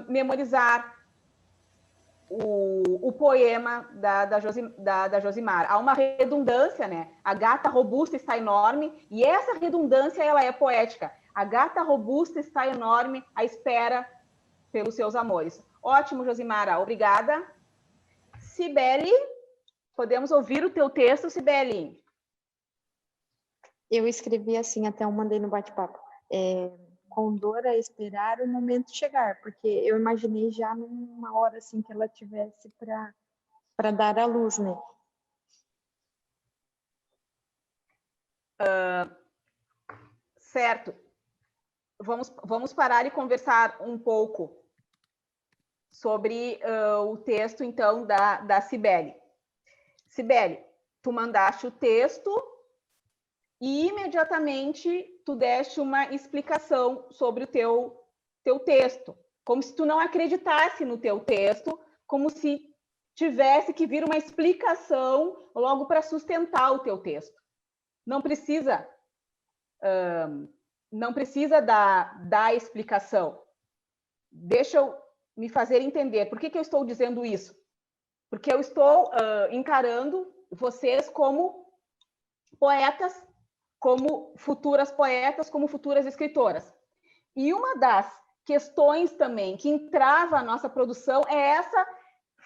memorizar o poema da Josimar. Há uma redundância, né? A gata robusta está enorme, e essa redundância ela é poética. A gata robusta está enorme à espera pelos seus amores. Ótimo, Josimara, obrigada. Cibele, podemos ouvir o teu texto, Cibele? Eu escrevi assim, até eu mandei no bate-papo. Com dor a esperar o momento chegar, porque eu imaginei já numa hora assim que ela tivesse para dar à luz, né? Certo. Vamos parar e conversar um pouco sobre o texto, então, da Cibele. Cibele, tu mandaste o texto e imediatamente tu deste uma explicação sobre o teu texto, como se tu não acreditasse no teu texto, como se tivesse que vir uma explicação logo para sustentar o teu texto. Não precisa dar explicação. Deixa eu me fazer entender. Por que eu estou dizendo isso? Porque eu estou encarando vocês como poetas, como futuras poetas, como futuras escritoras. E uma das questões também que entrava a nossa produção é essa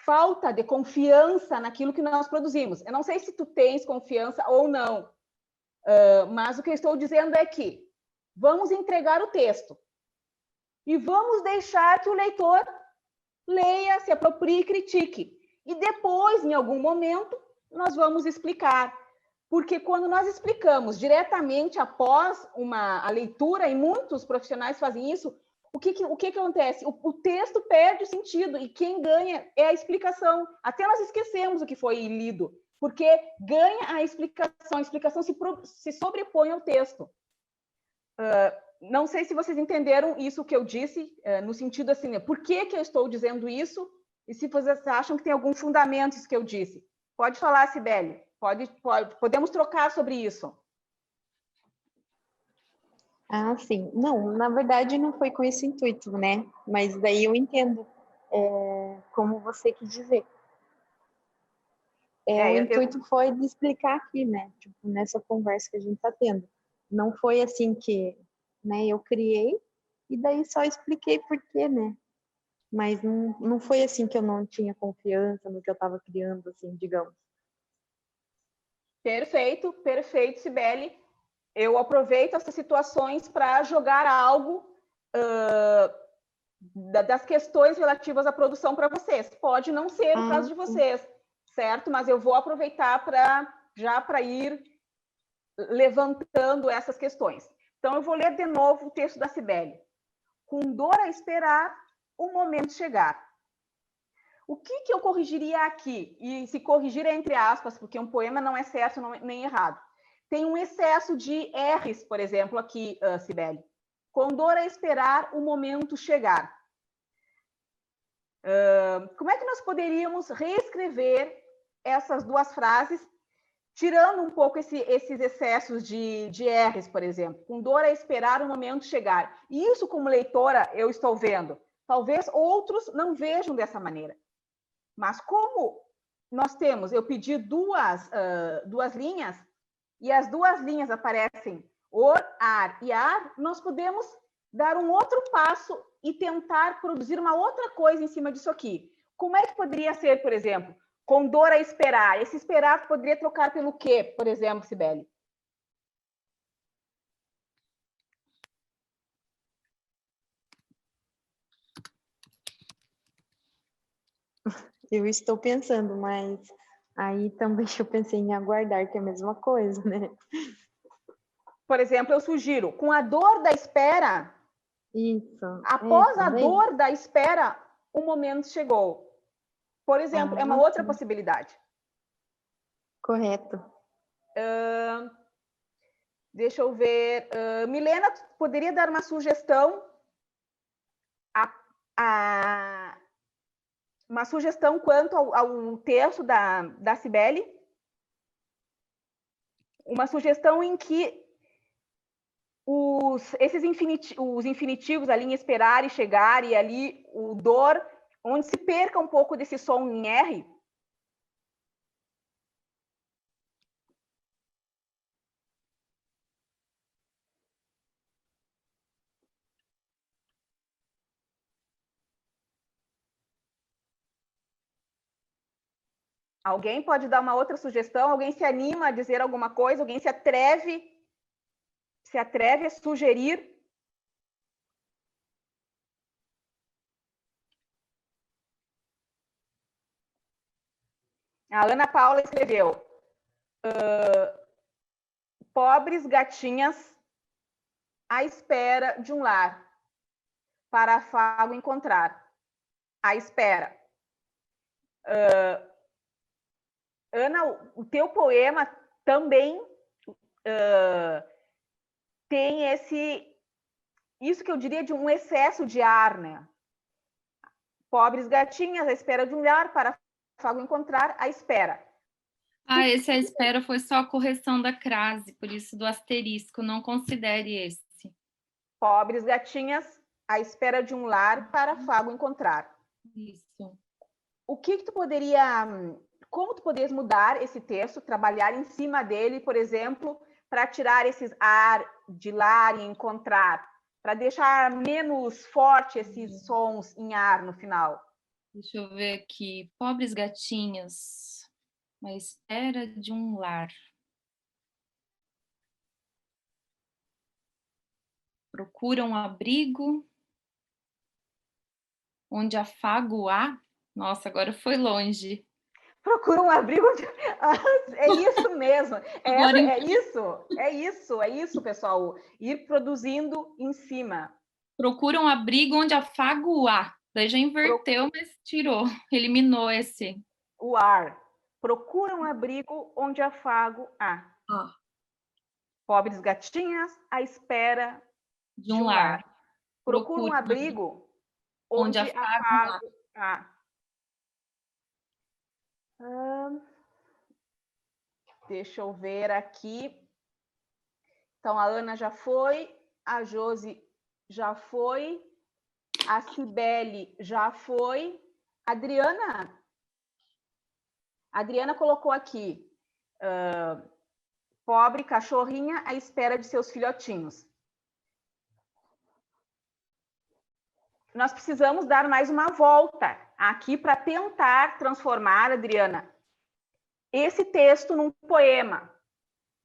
falta de confiança naquilo que nós produzimos. Eu não sei se tu tens confiança ou não, mas o que eu estou dizendo é que vamos entregar o texto e vamos deixar que o leitor leia, se aproprie e critique. E depois, em algum momento, nós vamos explicar. Porque quando nós explicamos diretamente após a leitura, e muitos profissionais fazem isso, o que acontece? O texto perde o sentido e quem ganha é a explicação. Até nós esquecemos o que foi lido, porque ganha a explicação se sobrepõe ao texto. Não sei se vocês entenderam isso que eu disse, no sentido assim, né? Por que eu estou dizendo isso? E se vocês acham que tem algum fundamento isso que eu disse. Pode falar, Cibele. Podemos trocar sobre isso. Ah, sim. Não, na verdade não foi com esse intuito, né? Mas daí eu entendo como você quis dizer. O intuito foi de explicar aqui, né? Tipo, nessa conversa que a gente está tendo. Não foi assim que, né, eu criei e daí só expliquei por quê, né? Mas não foi assim que eu não tinha confiança no que eu estava criando, assim, digamos. Perfeito, perfeito, Cibele. Eu aproveito essas situações para jogar algo das questões relativas à produção para vocês. Pode não ser o caso de vocês, certo? Mas eu vou aproveitar para ir levantando essas questões. Então, eu vou ler de novo o texto da Cibele. Com dor a esperar o momento chegar. O que eu corrigiria aqui? E se corrigir é entre aspas, porque um poema não é certo nem errado. Tem um excesso de R's, por exemplo, aqui, Cibele. Com dor a esperar o momento chegar. Como é que nós poderíamos reescrever essas duas frases, tirando um pouco esses excessos de R's, por exemplo? Com dor a esperar o momento chegar. E isso, como leitora, eu estou vendo. Talvez outros não vejam dessa maneira. Mas como nós temos, eu pedi duas linhas, e as duas linhas aparecem or, ar e ar, nós podemos dar um outro passo e tentar produzir uma outra coisa em cima disso aqui. Como é que poderia ser, por exemplo, com dor a esperar? Esse esperar poderia trocar pelo quê, por exemplo, Cibele? Eu estou pensando, mas aí também eu pensei em aguardar, que é a mesma coisa, né? Por exemplo, eu sugiro, com a dor da espera, isso. Após a dor da espera, o momento chegou. Por exemplo, é uma outra possibilidade. Correto. Deixa eu ver. Milena, poderia dar uma sugestão? Uma sugestão quanto ao texto da Cibele? Uma sugestão em que os infinitivos ali em esperar e chegar, e ali o dor, onde se perca um pouco desse som em R. Alguém pode dar uma outra sugestão? Alguém se anima a dizer alguma coisa? Alguém se atreve a sugerir? A Ana Paula escreveu: pobres gatinhas à espera de um lar, para afago encontrar. À espera. Ana, o teu poema também tem isso que eu diria de um excesso de ar, né? Pobres gatinhas à espera de um lar, para afago encontrar, à espera. Esse à espera foi só a correção da crase, por isso do asterisco, não considere esse. Pobres gatinhas à espera de um lar, para afago encontrar. Isso. Como tu poderias mudar esse texto, trabalhar em cima dele, por exemplo, para tirar esses ar de lar e encontrar, para deixar menos forte esses sons em ar no final? Deixa eu ver aqui. Pobres gatinhas à espera de um lar. Procuram abrigo onde afago há. Nossa, agora foi longe. Procura um abrigo. É isso mesmo. É isso, pessoal. Ir produzindo em cima. Procura um abrigo onde afago há. Daí já inverteu, mas tirou. Eliminou esse. O ar. Procura um abrigo onde afago há. Pobres gatinhas à espera de um lar. Procura um abrigo onde afago há. Deixa eu ver aqui. Então, a Ana já foi, a Josi já foi, a Cibele já foi. Adriana colocou aqui, pobre cachorrinha à espera de seus filhotinhos. Nós precisamos dar mais uma volta aqui para tentar transformar, Adriana, esse texto num poema.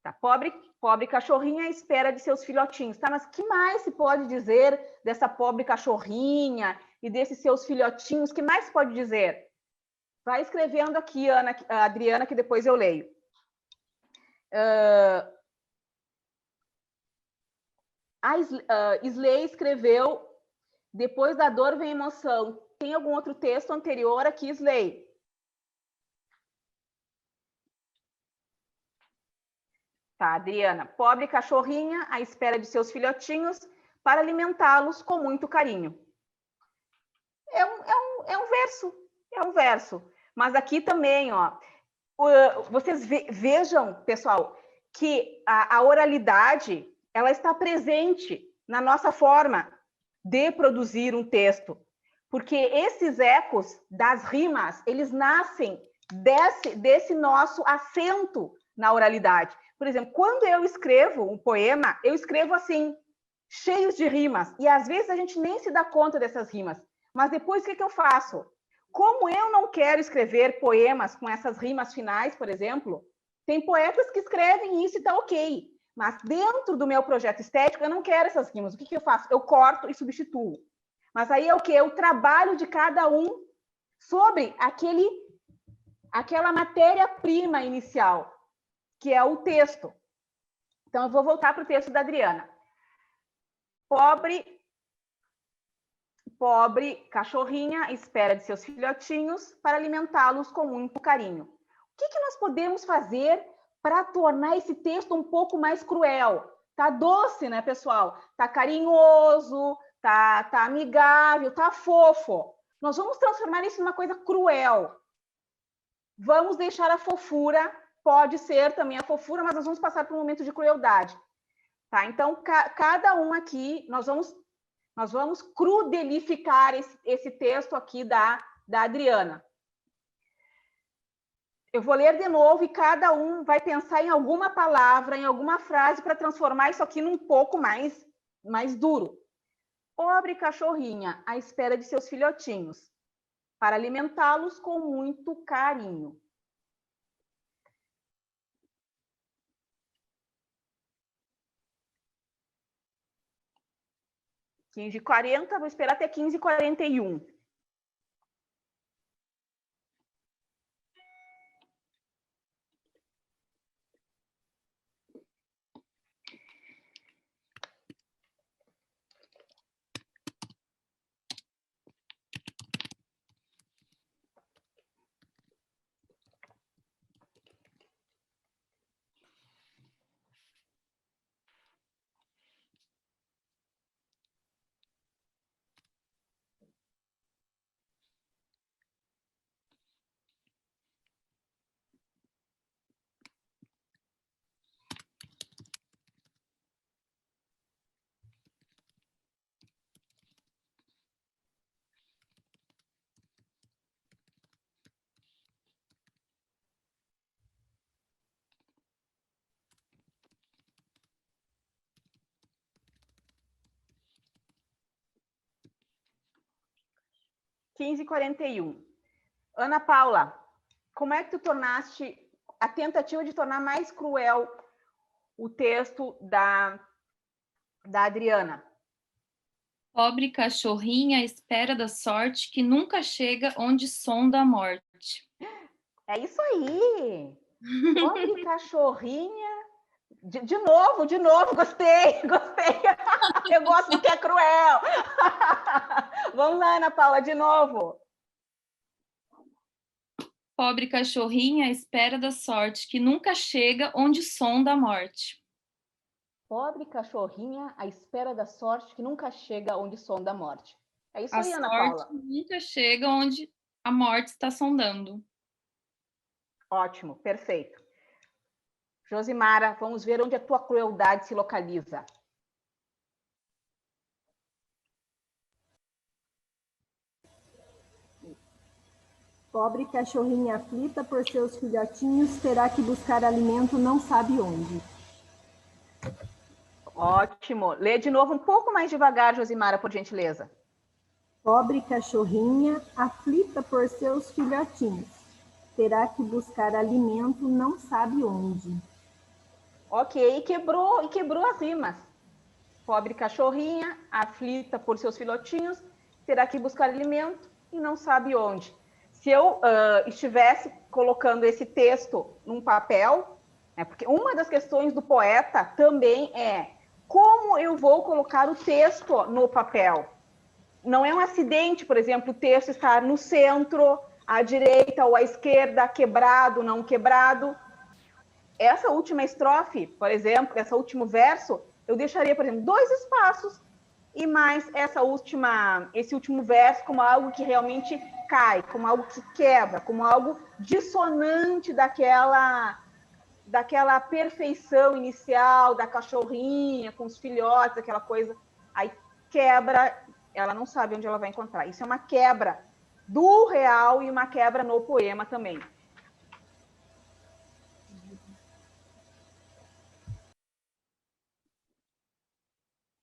Tá? Pobre cachorrinha à espera de seus filhotinhos. Tá? Mas o que mais se pode dizer dessa pobre cachorrinha e desses seus filhotinhos? O que mais se pode dizer? Vai escrevendo aqui, Adriana, que depois eu leio. Slay escreveu: depois da dor vem emoção. Tem algum outro texto anterior aqui, Slay? Tá, Adriana. Pobre cachorrinha à espera de seus filhotinhos para alimentá-los com muito carinho. É um verso. Mas aqui também, ó, vocês vejam, pessoal, que a oralidade ela está presente na nossa forma de produzir um texto, porque esses ecos das rimas, eles nascem desse nosso acento na oralidade. Por exemplo, quando eu escrevo um poema, eu escrevo assim, cheios de rimas, e às vezes a gente nem se dá conta dessas rimas. Mas depois, o que eu faço? Como eu não quero escrever poemas com essas rimas finais, por exemplo, tem poetas que escrevem isso e tá ok. Mas dentro do meu projeto estético, eu não quero essas rimas. O que eu faço? Eu corto e substituo. Mas aí é o quê? O trabalho de cada um sobre aquela matéria-prima inicial, que é o texto. Então, eu vou voltar para o texto da Adriana. Pobre cachorrinha à espera de seus filhotinhos para alimentá-los com muito carinho. O que nós podemos fazer para tornar esse texto um pouco mais cruel? Tá doce, né, pessoal? Tá carinhoso, tá amigável, tá fofo. Nós vamos transformar isso numa coisa cruel. Vamos deixar a fofura, pode ser também a fofura, mas nós vamos passar por um momento de crueldade. Tá? Então, cada um aqui, nós vamos crudelificar esse texto aqui da Adriana. Eu vou ler de novo e cada um vai pensar em alguma palavra, em alguma frase para transformar isso aqui num pouco mais duro. Pobre cachorrinha, à espera de seus filhotinhos, para alimentá-los com muito carinho. Quinze h 40, vou esperar até 15 h 41. Quinze h 41. Ana Paula, como é que tu tornaste a tentativa de tornar mais cruel o texto da Adriana? Pobre cachorrinha à espera da sorte que nunca chega onde sonda a morte. É isso aí! Pobre cachorrinha. De novo, gostei. Eu gosto do que é cruel. Vamos lá, Ana Paula, de novo. Pobre cachorrinha à espera da sorte que nunca chega onde sonda a morte. Pobre cachorrinha à espera da sorte que nunca chega onde sonda a morte. É isso aí, Ana Paula. A sorte nunca chega onde a morte está sondando. Ótimo, perfeito. Josimara, vamos ver onde a tua crueldade se localiza. Pobre cachorrinha aflita por seus filhotinhos terá que buscar alimento não sabe onde. Ótimo. Lê de novo um pouco mais devagar, Josimara, por gentileza. Pobre cachorrinha aflita por seus filhotinhos terá que buscar alimento não sabe onde. Ok, e quebrou as rimas. Pobre cachorrinha, aflita por seus filhotinhos, terá que buscar alimento e não sabe onde. Se eu estivesse colocando esse texto num papel, né, porque uma das questões do poeta também é como eu vou colocar o texto no papel. Não é um acidente, por exemplo, o texto estar no centro, à direita ou à esquerda, quebrado, não quebrado. Essa última estrofe, por exemplo, esse último verso, eu deixaria, por exemplo, 2 espaços e mais esse último verso como algo que realmente cai, como algo que quebra, como algo dissonante daquela perfeição inicial da cachorrinha com os filhotes, aquela coisa. Aí quebra, ela não sabe onde ela vai encontrar. Isso é uma quebra do real e uma quebra no poema também.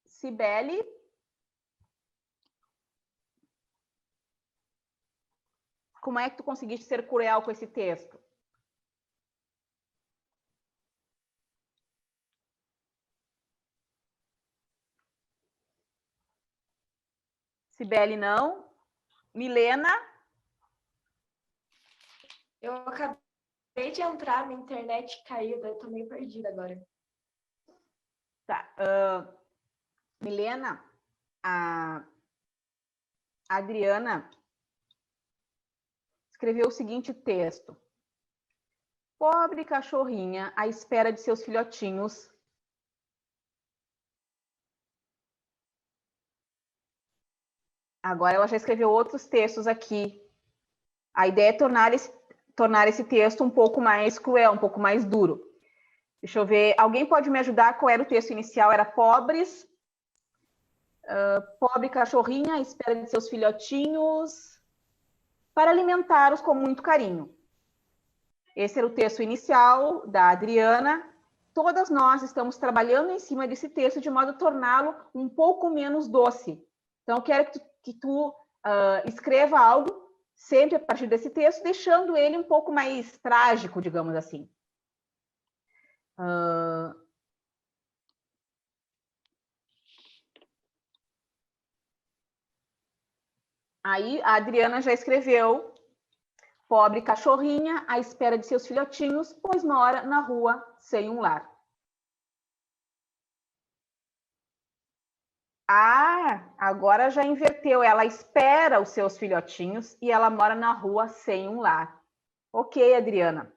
Cibele. Como é que tu conseguiste ser cruel com esse texto? Cibele, não. Milena. Eu acabei de entrar, minha internet caiu, eu tô meio perdida agora. Tá. Milena, a Adriana escreveu o seguinte texto. Pobre cachorrinha à espera de seus filhotinhos. Agora ela já escreveu outros textos aqui. A ideia é tornar esse texto um pouco mais cruel, um pouco mais duro. Deixa eu ver. Alguém pode me ajudar? Qual era o texto inicial? Era pobres. Pobre cachorrinha à espera de seus filhotinhos para alimentá-los com muito carinho. Esse era o texto inicial da Adriana. Todas nós estamos trabalhando em cima desse texto de modo a torná-lo um pouco menos doce. Então, eu quero que tu escreva algo sempre a partir desse texto, deixando ele um pouco mais trágico, digamos assim. Aí a Adriana já escreveu: pobre cachorrinha à espera de seus filhotinhos, pois mora na rua sem um lar. Ah, agora já inverteu. Ela espera os seus filhotinhos e ela mora na rua sem um lar. Ok, Adriana.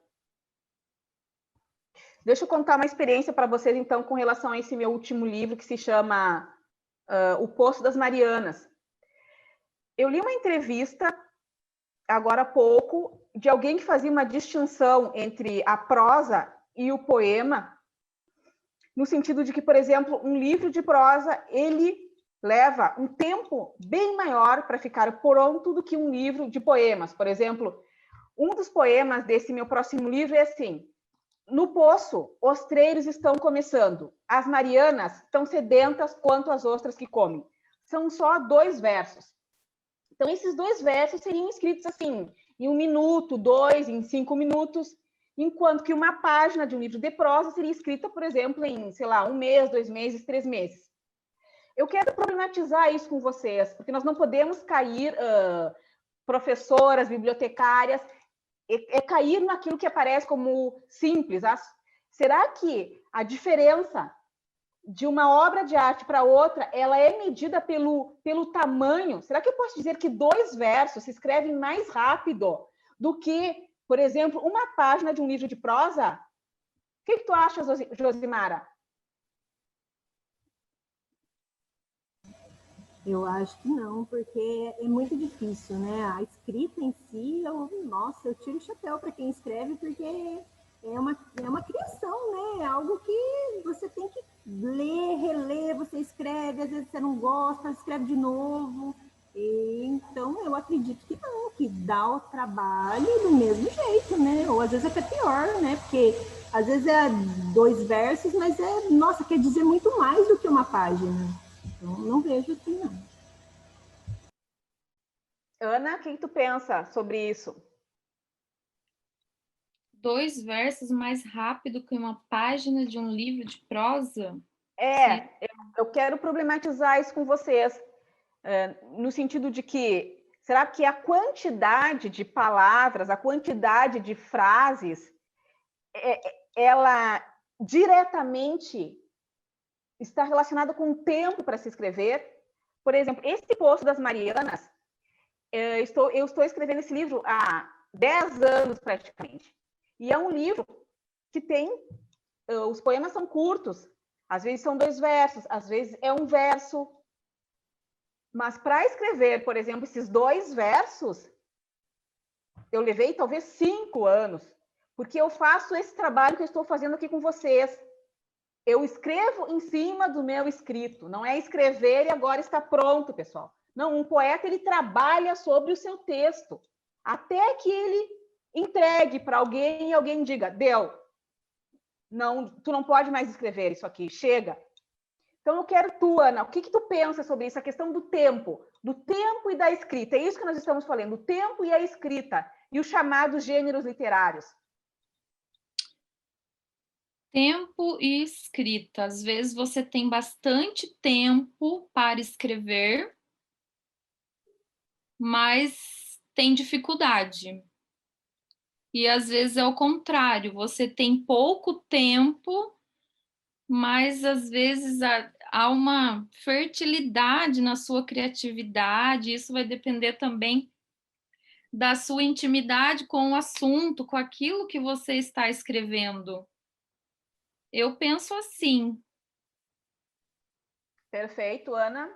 Deixa eu contar uma experiência para vocês, então, com relação a esse meu último livro, que se chama O Poço das Marianas. Eu li uma entrevista, agora há pouco, de alguém que fazia uma distinção entre a prosa e o poema, no sentido de que, por exemplo, um livro de prosa, ele leva um tempo bem maior para ficar pronto do que um livro de poemas. Por exemplo, um dos poemas desse meu próximo livro é assim: no poço, os treiros estão começando. As marianas estão sedentas quanto as ostras que comem. São só 2 versos. Então, esses 2 versos seriam escritos assim, em 1 minuto, 2, em 5 minutos, enquanto que uma página de um livro de prosa seria escrita, por exemplo, em, sei lá, 1 mês, 2 meses, 3 meses. Eu quero problematizar isso com vocês, porque nós não podemos cair, professoras, bibliotecárias, cair naquilo que aparece como simples. Será que a diferença de uma obra de arte para outra, ela é medida pelo tamanho? Será que eu posso dizer que 2 versos se escrevem mais rápido do que, por exemplo, uma página de um livro de prosa? O que tu acha, Josimara? Eu acho que não, porque é muito difícil, né? A escrita em si, nossa, eu tiro o chapéu para quem escreve, porque é uma criação, né? É algo que você tem que ler, reler, você escreve, às vezes você não gosta, escreve de novo. Então, eu acredito que não, que dá o trabalho do mesmo jeito, né? Ou às vezes até pior, né? Porque às vezes é 2 versos, mas nossa, quer dizer muito mais do que uma página. Então, não vejo assim, não. Ana, o que tu pensa sobre isso? 2 versos mais rápido que uma página de um livro de prosa? Eu quero problematizar isso com vocês, no sentido de que, será que a quantidade de palavras, a quantidade de frases, ela diretamente está relacionada com o tempo para se escrever? Por exemplo, esse Poço das Marianas, eu estou escrevendo esse livro há 10 anos praticamente. E é um livro que tem, os poemas são curtos, às vezes são 2 versos, às vezes é 1 verso. Mas para escrever, por exemplo, esses 2 versos, eu levei talvez 5 anos, porque eu faço esse trabalho que eu estou fazendo aqui com vocês. Eu escrevo em cima do meu escrito, não é escrever e agora está pronto, pessoal. Não, um poeta, ele trabalha sobre o seu texto, até que ele entregue para alguém e alguém diga: deu, não, tu não pode mais escrever isso aqui, chega. Então, eu quero tu, Ana, o que tu pensa sobre isso, a questão do tempo e da escrita? É isso que nós estamos falando, o tempo e a escrita, e os chamados gêneros literários. Tempo e escrita. Às vezes você tem bastante tempo para escrever, mas tem dificuldade. E às vezes é o contrário, você tem pouco tempo, mas às vezes há uma fertilidade na sua criatividade, isso vai depender também da sua intimidade com o assunto, com aquilo que você está escrevendo. Eu penso assim. Perfeito, Ana.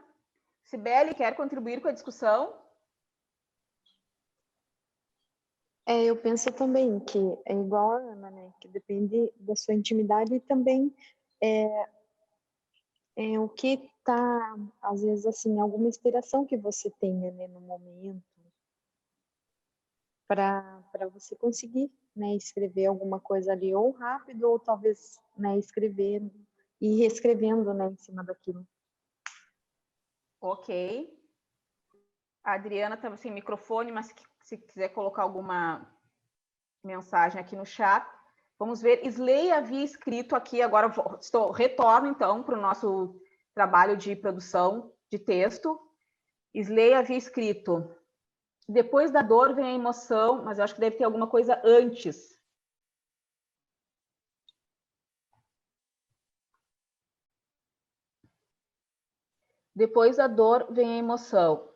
Cibele, quer contribuir com a discussão? Eu penso também que é igual a Ana, né? Que depende da sua intimidade e também o que tá, às vezes, assim, alguma inspiração que você tenha, né, no momento, para você conseguir, né, escrever alguma coisa ali, ou rápido, ou talvez, né, escrevendo e reescrevendo, né, em cima daquilo. Ok. A Adriana estava sem microfone, mas se quiser colocar alguma mensagem aqui no chat. Vamos ver. Sley havia escrito aqui, agora retorno então para o nosso trabalho de produção de texto. Sley havia escrito: depois da dor vem a emoção, mas eu acho que deve ter alguma coisa antes. Depois da dor vem a emoção.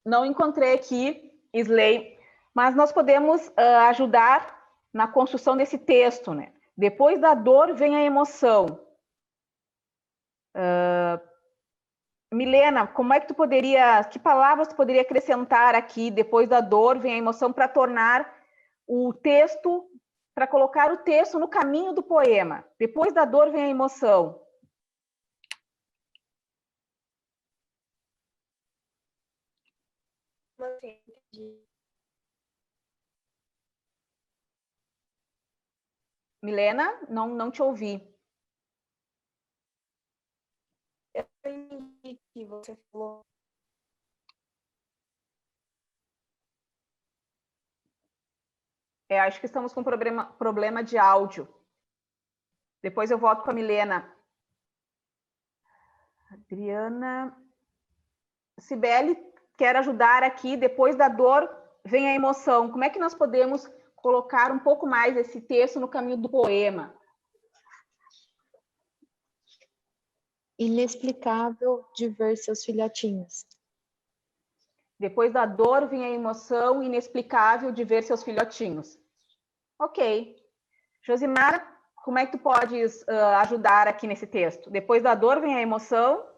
Não encontrei aqui, Sley, mas nós podemos ajudar na construção desse texto, né? Depois da dor vem a emoção. Milena, como é que que palavras tu poderia acrescentar aqui, depois da dor vem a emoção, para tornar o texto, para colocar o texto no caminho do poema? Depois da dor vem a emoção. Milena, não te ouvi. Eu entendi que você falou. Acho que estamos com problema de áudio. Depois eu volto com a Milena. Adriana. Cibele quer ajudar aqui. Depois da dor vem a emoção. Como é que nós podemos colocar um pouco mais esse texto no caminho do poema? Inexplicável de ver seus filhotinhos. Depois da dor vem a emoção inexplicável de ver seus filhotinhos. Ok. Josimara, como é que tu podes ajudar aqui nesse texto? Depois da dor vem a emoção.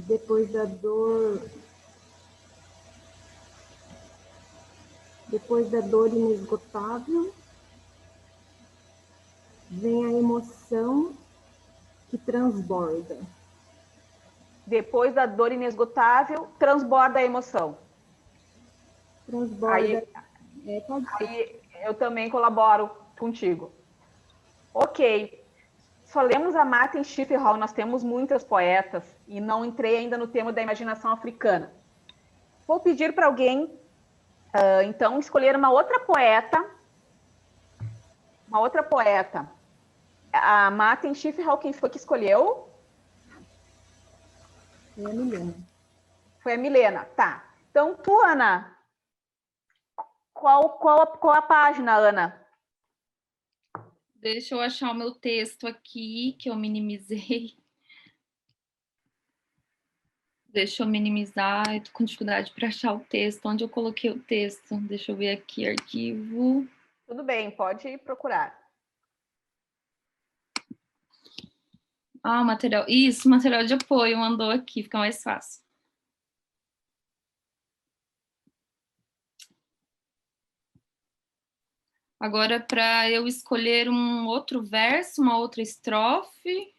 Depois da dor. Depois da dor inesgotável, vem a emoção que transborda. Depois da dor inesgotável, transborda a emoção. Transborda. Aí eu também colaboro contigo. Ok. Só lemos a Martin Schifferhall, nós temos muitas poetas e não entrei ainda no tema da imaginação africana. Vou pedir para alguém, então, escolher uma outra poeta. Uma outra poeta. A Martin Schifferhall, quem foi que escolheu? Foi a Milena. Foi a Milena, tá. Então, tu, Ana, qual a página, Ana? Deixa eu achar o meu texto aqui, que eu minimizei. Deixa eu minimizar, eu tô com dificuldade para achar o texto. Onde eu coloquei o texto? Deixa eu ver aqui, arquivo. Tudo bem, pode procurar. Ah, o material. Isso, material de apoio mandou aqui, fica mais fácil. Agora, para eu escolher um outro verso, uma outra estrofe.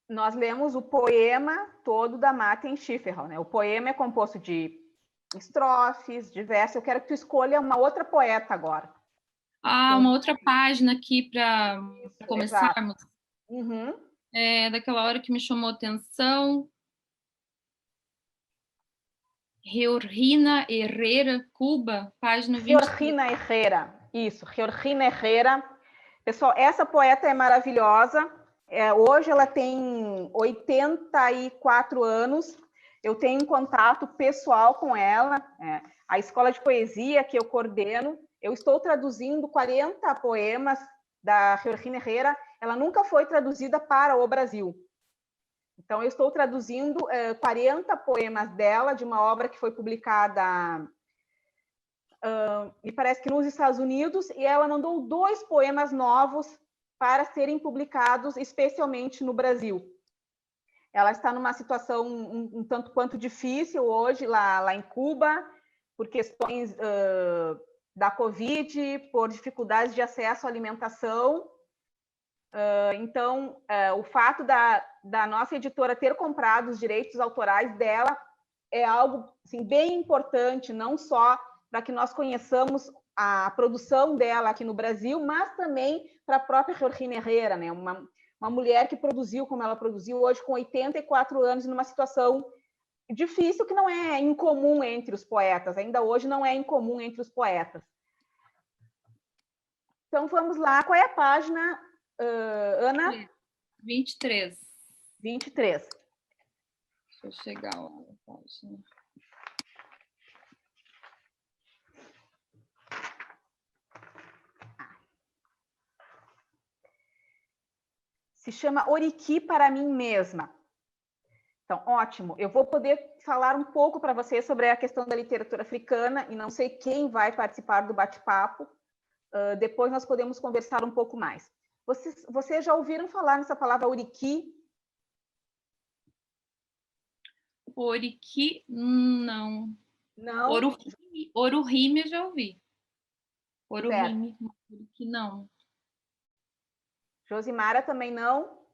Nós lemos o poema todo da Martin Schifferhall, né? O poema é composto de estrofes, de versos. Eu quero que tu escolha uma outra poeta agora. Ah, uma outra página aqui para começarmos. Uhum. Daquela hora que me chamou a atenção. Georgina Herrera, Cuba, página 20. Georgina Herrera, isso, Georgina Herrera. Pessoal, essa poeta é maravilhosa. Hoje ela tem 84 anos. Eu tenho um contato pessoal com ela. A escola de poesia que eu coordeno, eu estou traduzindo 40 poemas da Georgina Herrera, ela nunca foi traduzida para o Brasil. Então, eu estou traduzindo 40 poemas dela, de uma obra que foi publicada, me parece que nos Estados Unidos, e ela mandou 2 poemas novos para serem publicados, especialmente no Brasil. Ela está numa situação um tanto quanto difícil hoje, lá em Cuba, por questões da Covid, por dificuldades de acesso à alimentação. Então, o fato da nossa editora ter comprado os direitos autorais dela é algo assim, bem importante, não só para que nós conheçamos a produção dela aqui no Brasil, mas também para a própria Georgina Herrera, né? Uma mulher que produziu como ela produziu hoje, com 84 anos, numa situação difícil, que não é incomum entre os poetas, ainda hoje não é incomum entre os poetas. Então, vamos lá, qual é a página, Ana? 23. 23. Deixa eu chegar lá na página. Se chama Oriqui para mim mesma. Então, ótimo. Eu vou poder falar um pouco para vocês sobre a questão da literatura africana, e não sei quem vai participar do bate-papo. Depois nós podemos conversar um pouco mais. Vocês já ouviram falar nessa palavra Oriqui? Oriqui, não. Não? Oruhime eu já ouvi. Oruhime, Oriqui não. Josimara também não?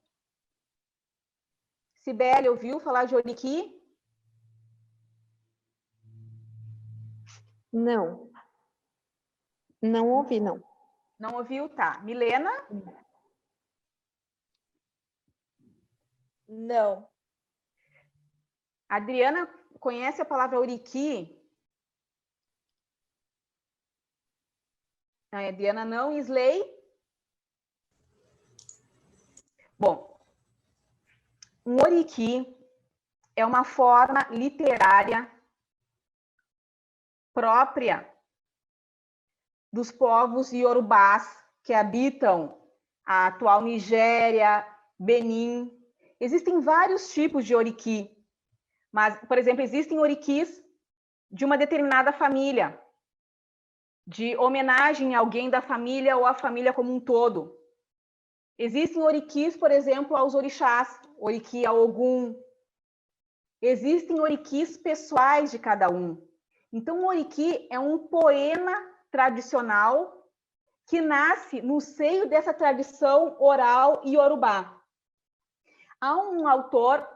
Cibele, ouviu falar de Oriqui? Não. Não ouvi, não. Não ouviu? Tá. Milena? Não. Adriana, conhece a palavra Oriqui? A Adriana não. Isley? Bom, um Oriqui é uma forma literária própria dos povos iorubás que habitam a atual Nigéria, Benin. Existem vários tipos de Oriqui, mas, por exemplo, existem Oriquis de uma determinada família, de homenagem a alguém da família ou à família como um todo. Existem Oriquis, por exemplo, aos orixás, Oriqui a Ogum. Existem Oriquis pessoais de cada um. Então, o Oriqui é um poema tradicional que nasce no seio dessa tradição oral iorubá. Há um autor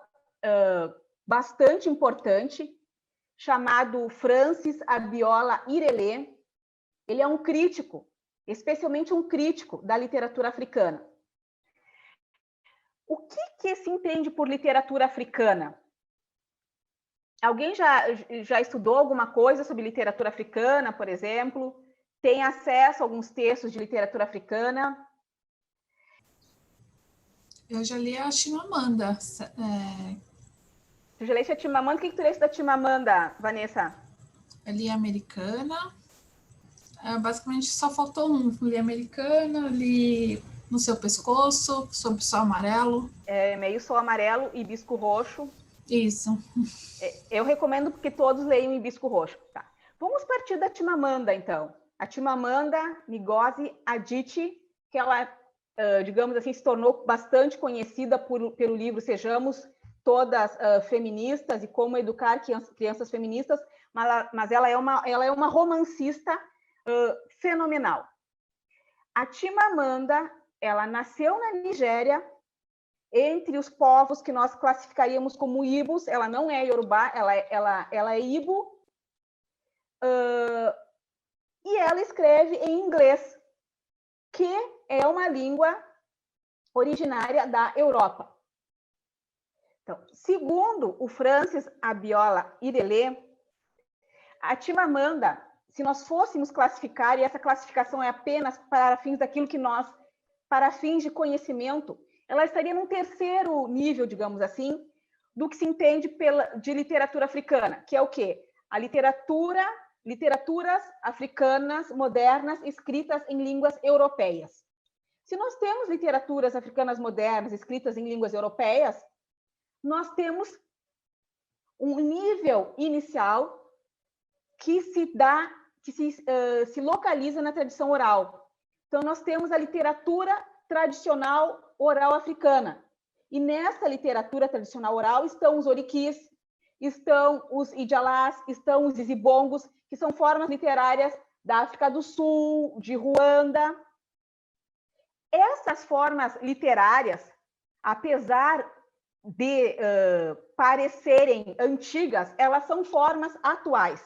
bastante importante, chamado Francis Abiola Irelé. Ele é um crítico, especialmente um crítico da literatura africana. O que se entende por literatura africana? Alguém já estudou alguma coisa sobre literatura africana, por exemplo? Tem acesso a alguns textos de literatura africana? Eu já li a Chimamanda. Você já leste a Chimamanda? O que tu leste da Chimamanda, Vanessa? Eu li a Americana. Basicamente só faltou um. Li Americana, li No Seu Pescoço, Sob o Sol Amarelo. Meio Sol Amarelo e Hibisco Roxo. Isso. Eu recomendo que todos leiam Hibisco Roxo. Tá. Vamos partir da Chimamanda, então. A Chimamanda Ngozi Adichie, que ela, digamos assim, se tornou bastante conhecida pelo livro Sejamos Todas Feministas e Como Educar Crianças Feministas, mas ela é uma romancista fenomenal. A Chimamanda, ela nasceu na Nigéria, entre os povos que nós classificaríamos como Ibos. Ela não é Yorubá, ela é Ibo, e ela escreve em inglês, que é uma língua originária da Europa. Então, segundo o Francis Abiola Irelé, a Chimamanda, se nós fôssemos classificar, e essa classificação é apenas para fins daquilo que nós, para fins de conhecimento, ela estaria num terceiro nível, digamos assim, do que se entende de literatura africana, que é o quê? A literaturas africanas modernas escritas em línguas europeias. Se nós temos literaturas africanas modernas escritas em línguas europeias, nós temos um nível inicial que se localiza na tradição oral. Então, nós temos a literatura tradicional oral africana. E nessa literatura tradicional oral estão os oriquis, estão os idialás, estão os isibongos, que são formas literárias da África do Sul, de Ruanda. Essas formas literárias, apesar de parecerem antigas, elas são formas atuais.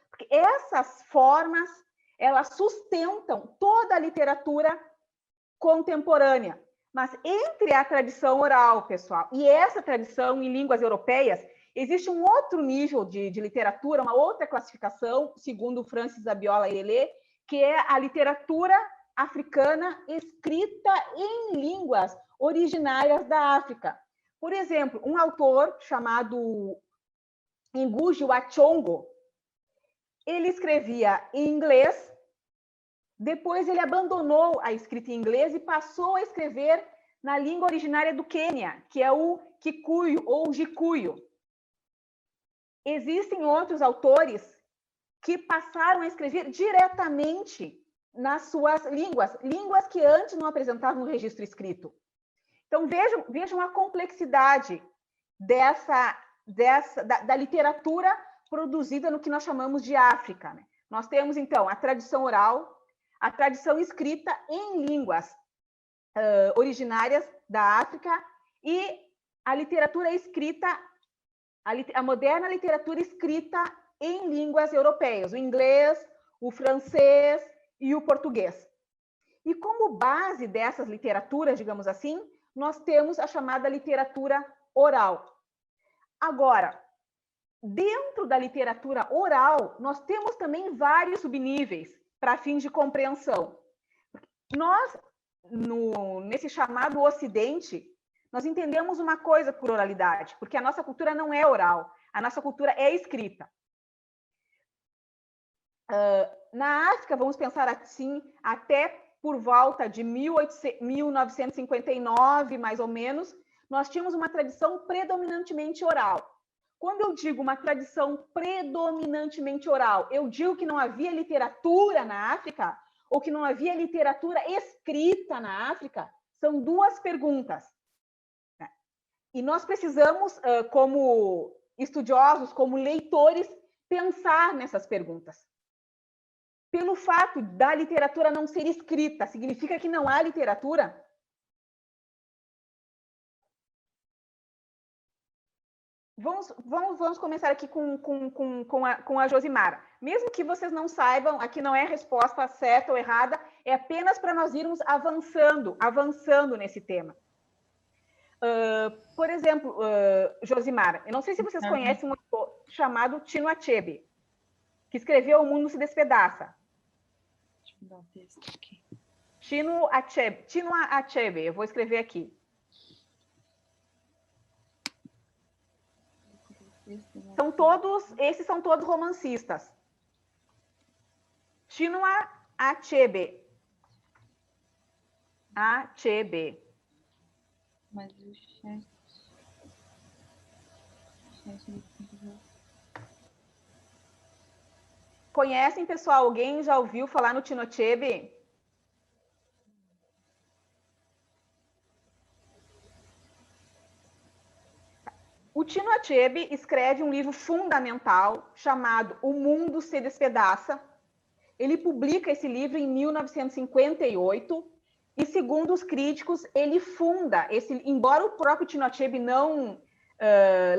Porque essas formas, elas sustentam toda a literatura contemporânea. Mas entre a tradição oral, pessoal, e essa tradição em línguas europeias, existe um outro nível de literatura, uma outra classificação, segundo Francis Abiola Ilele, que é a literatura africana escrita em línguas originárias da África. Por exemplo, um autor chamado Ngugi wa Thiong'o, ele escrevia em inglês, depois ele abandonou a escrita em inglês e passou a escrever na língua originária do Quênia, que é o Kikuyu ou Gikuyu. Existem outros autores que passaram a escrever diretamente nas suas línguas que antes não apresentavam um registro escrito. Então, vejam a complexidade da literatura produzida no que nós chamamos de África, né? Nós temos, então, a tradição oral, a tradição escrita em línguas originárias da África e a literatura escrita, a moderna literatura escrita em línguas europeias, o inglês, o francês e o português. E como base dessas literaturas, digamos assim, nós temos a chamada literatura oral. Agora, dentro da literatura oral, nós temos também vários subníveis para fins de compreensão. Nós, nesse chamado Ocidente, nós entendemos uma coisa por oralidade, porque a nossa cultura não é oral, a nossa cultura é escrita. Na África, vamos pensar assim, até por volta de 1959, mais ou menos, nós tínhamos uma tradição predominantemente oral. Quando eu digo uma tradição predominantemente oral, eu digo que não havia literatura na África ou que não havia literatura escrita na África? São duas perguntas. E nós precisamos, como estudiosos, como leitores, pensar nessas perguntas. Pelo fato da literatura não ser escrita, significa que não há literatura? Vamos começar aqui com a Josimara. Mesmo que vocês não saibam, aqui não é resposta certa ou errada, é apenas para nós irmos avançando nesse tema. Por exemplo, Josimara, eu não sei se vocês conhecem um autor chamado Chinua Achebe, que escreveu O Mundo se Despedaça. Deixa eu dar um texto aqui. Chinua Achebe, eu vou escrever aqui. Esses são todos romancistas. Chinua Achebe. Mas o chat... Conhecem, pessoal? Alguém já ouviu falar no Chinua Achebe? O Chinua Achebe escreve um livro fundamental chamado O Mundo se Despedaça. Ele publica esse livro em 1958 e, segundo os críticos, ele funda embora o próprio Chinua Achebe não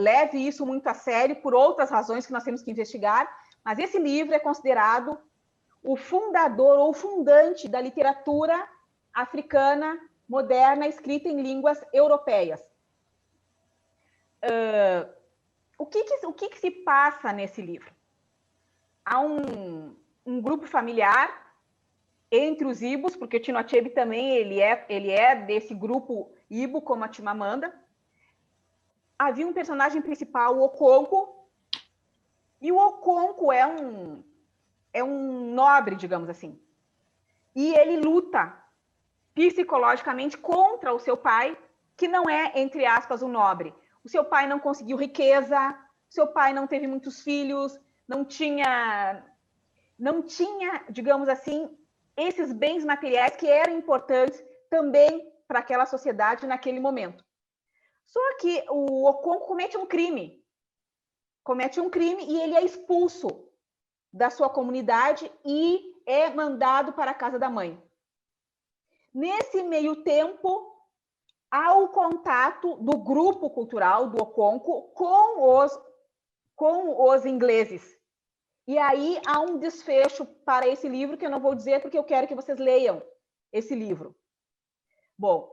leve isso muito a sério por outras razões que nós temos que investigar, mas esse livro é considerado o fundador ou fundante da literatura africana moderna escrita em línguas europeias. O que se passa nesse livro? Há um grupo familiar entre os Ibos, porque o Chinua Achebe também ele é desse grupo Ibo, como a Chimamanda. Havia um personagem principal, o Okonkwo, e o Okonkwo é um nobre, digamos assim. E ele luta psicologicamente contra o seu pai, que não é, entre aspas, um nobre. O seu pai não conseguiu riqueza, o seu pai não teve muitos filhos, não tinha, digamos assim, esses bens materiais que eram importantes também para aquela sociedade naquele momento. Só que o Oconco comete um crime e ele é expulso da sua comunidade e é mandado para a casa da mãe. Nesse meio tempo, há o contato do grupo cultural do Oconco com os ingleses. E aí há um desfecho para esse livro que eu não vou dizer porque eu quero que vocês leiam esse livro. Bom,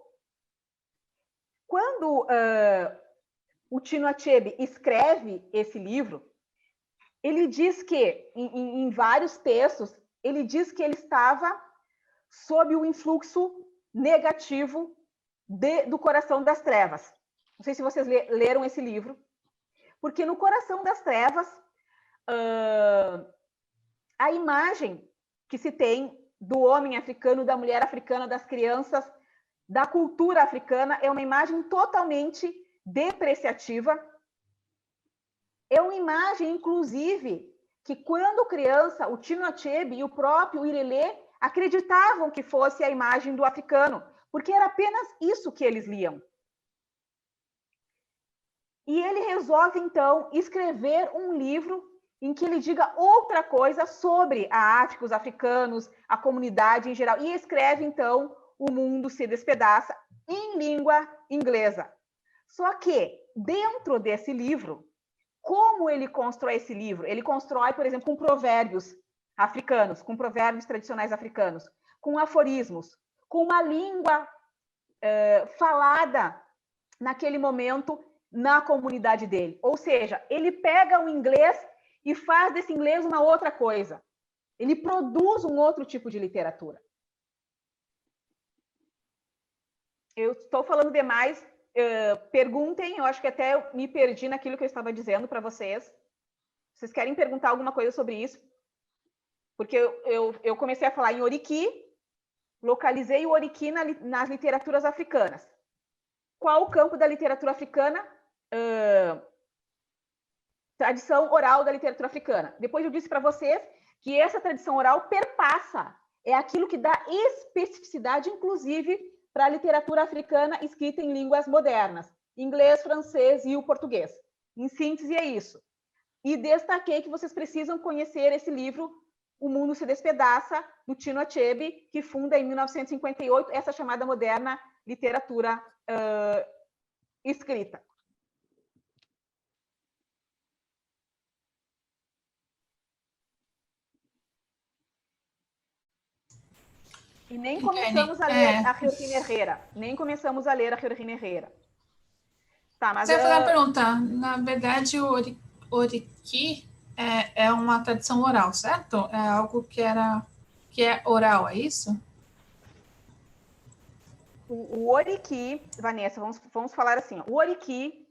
quando o Chinua Achebe escreve esse livro, ele diz que, em vários textos, ele diz que ele estava sob o influxo negativo do Coração das Trevas. Não sei se vocês leram esse livro, porque no Coração das Trevas, a imagem que se tem do homem africano, da mulher africana, das crianças, da cultura africana, é uma imagem totalmente depreciativa. É uma imagem, inclusive, que quando criança, o Chinua Achebe e o próprio Irelê acreditavam que fosse a imagem do africano, porque era apenas isso que eles liam. E ele resolve, então, escrever um livro em que ele diga outra coisa sobre a África, os africanos, a comunidade em geral. E escreve, então, O Mundo se Despedaça, em língua inglesa. Só que, dentro desse livro, como ele constrói esse livro? Ele constrói, por exemplo, com provérbios africanos, com provérbios tradicionais africanos, com aforismos, com uma língua falada naquele momento na comunidade dele. Ou seja, ele pega o inglês e faz desse inglês uma outra coisa. Ele produz um outro tipo de literatura. Eu estou falando demais. Perguntem, eu acho que até eu me perdi naquilo que eu estava dizendo para vocês. Vocês querem perguntar alguma coisa sobre isso? Porque eu comecei a falar em Oriki, localizei o Oriki nas literaturas africanas. Qual o campo da literatura africana? Tradição oral da literatura africana. Depois eu disse para vocês que essa tradição oral perpassa, é aquilo que dá especificidade, inclusive, para a literatura africana escrita em línguas modernas, inglês, francês e o português. Em síntese, é isso. E destaquei que vocês precisam conhecer esse livro, O Mundo se Despedaça, do Chinua Achebe, que funda em 1958 essa chamada moderna literatura escrita. E nem começamos a ler a Georgina Herrera. Nem começamos a ler a Georgina Herrera. Tá, mas... Você vai fazer uma pergunta. Na verdade, o Oriki é uma tradição oral, certo? É algo que é oral, é isso? O Oriki, Vanessa, vamos falar assim. O Oriki,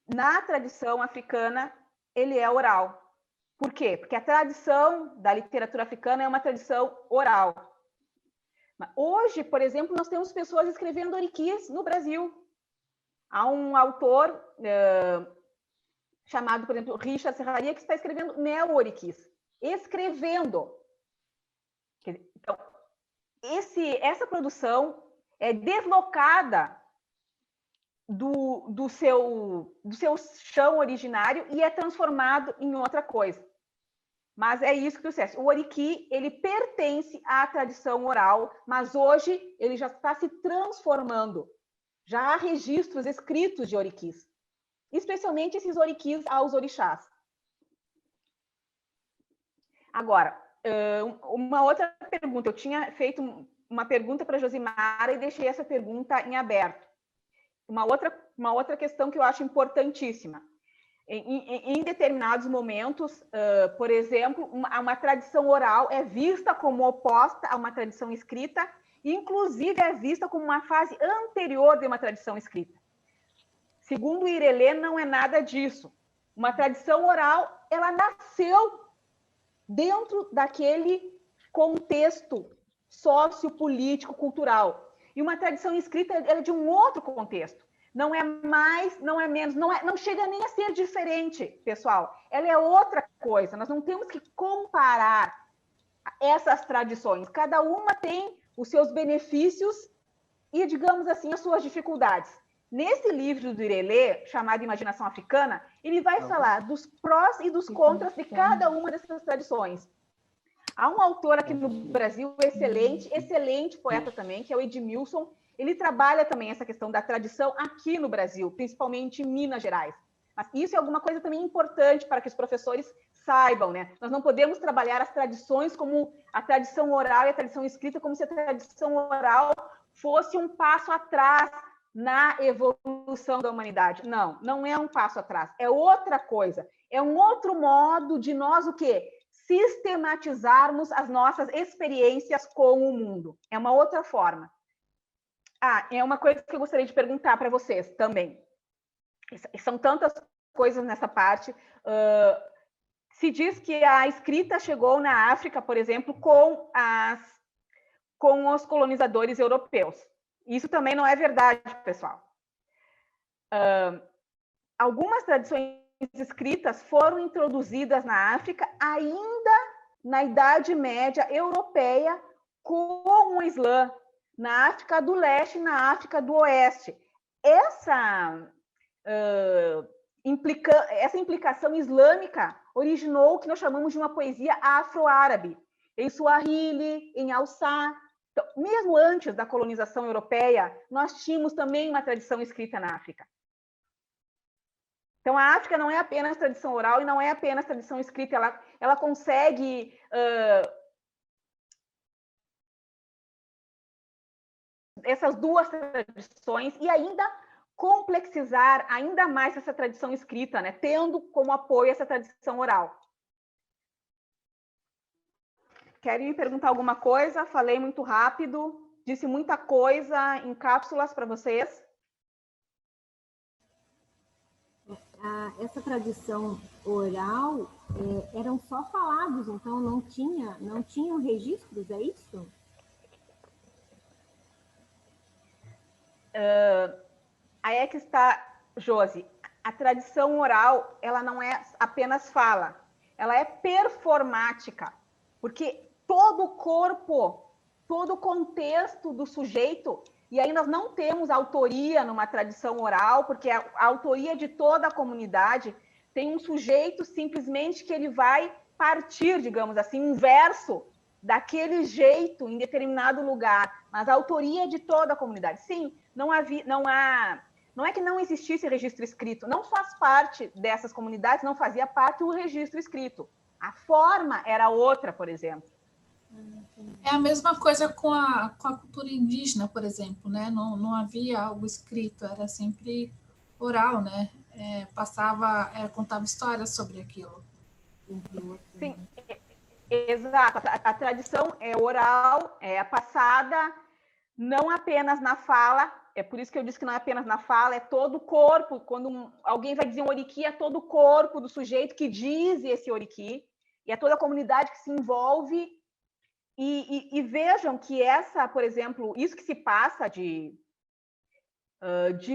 na tradição africana, ele é oral. Por quê? Porque a tradição da literatura africana é uma tradição oral. Hoje, por exemplo, nós temos pessoas escrevendo orikis no Brasil. Há um autor chamado, por exemplo, Richard Serraria, que está escrevendo neo-orikis. Escrevendo. Então, essa produção é deslocada do seu chão originário e é transformado em outra coisa. Mas é isso que sucede. O Oriki, ele pertence à tradição oral, mas hoje ele já está se transformando. Já há registros escritos de orikis, especialmente esses orikis aos orixás. Agora, uma outra pergunta. Eu tinha feito uma pergunta para a Josimara e deixei essa pergunta em aberto. Uma outra questão que eu acho importantíssima. Em determinados momentos, por exemplo, uma tradição oral é vista como oposta a uma tradição escrita, e inclusive é vista como uma fase anterior de uma tradição escrita. Segundo o Irelê, não é nada disso. Uma tradição oral, ela nasceu dentro daquele contexto sociopolítico, cultural. E uma tradição escrita é de um outro contexto. Não é mais, não é menos, não chega nem a ser diferente, pessoal. Ela é outra coisa. Nós não temos que comparar essas tradições. Cada uma tem os seus benefícios e, digamos assim, as suas dificuldades. Nesse livro do Irelê, chamado Imaginação Africana, ele vai falar dos prós e dos contras de cada uma dessas tradições. Há um autor aqui no Brasil, excelente poeta também, que é o Edmilson. Ele trabalha também essa questão da tradição aqui no Brasil, principalmente em Minas Gerais. Mas isso é alguma coisa também importante para que os professores saibam, né? Nós não podemos trabalhar as tradições como a tradição oral e a tradição escrita, como se a tradição oral fosse um passo atrás na evolução da humanidade. Não, não é um passo atrás, é outra coisa. É um outro modo de nós o quê? Sistematizarmos as nossas experiências com o mundo. É uma outra forma. É uma coisa que eu gostaria de perguntar para vocês também. São tantas coisas nessa parte. Se diz que a escrita chegou na África, por exemplo, com os colonizadores europeus. Isso também não é verdade, pessoal. Algumas tradições escritas foram introduzidas na África ainda na Idade Média Europeia com o Islã, na África do Leste e na África do Oeste. Essa implicação islâmica originou o que nós chamamos de uma poesia afro-árabe, em Swahili, em Hausa. Então, mesmo antes da colonização europeia, nós tínhamos também uma tradição escrita na África. Então, a África não é apenas tradição oral e não é apenas tradição escrita, ela consegue essas duas tradições e ainda complexizar ainda mais essa tradição escrita, né? Tendo como apoio essa tradição oral. Querem me perguntar alguma coisa? Falei muito rápido, disse muita coisa em cápsulas para vocês. Essa tradição oral eram só falados, então não tinham registros, é isso? Aí é que está, Josi. A tradição oral, ela não é apenas fala, ela é performática, porque todo o corpo, todo o contexto do sujeito, e aí nós não temos autoria numa tradição oral, porque a autoria de toda a comunidade tem um sujeito simplesmente que ele vai partir, digamos assim, um verso daquele jeito em determinado lugar, mas a autoria é de toda a comunidade. Sim, não é que não existisse registro escrito, não faz parte dessas comunidades, não fazia parte o registro escrito. A forma era outra, por exemplo. É a mesma coisa com a cultura indígena, por exemplo, né? Não havia algo escrito, era sempre oral, né? Contava histórias sobre aquilo. Sim, exato. A tradição é oral, é passada, não apenas na fala, é por isso que eu disse que não é apenas na fala, é todo o corpo. Quando alguém vai dizer um oriqui, é todo o corpo do sujeito que diz esse oriqui, e é toda a comunidade que se envolve. E vejam que por exemplo, isso que se passa de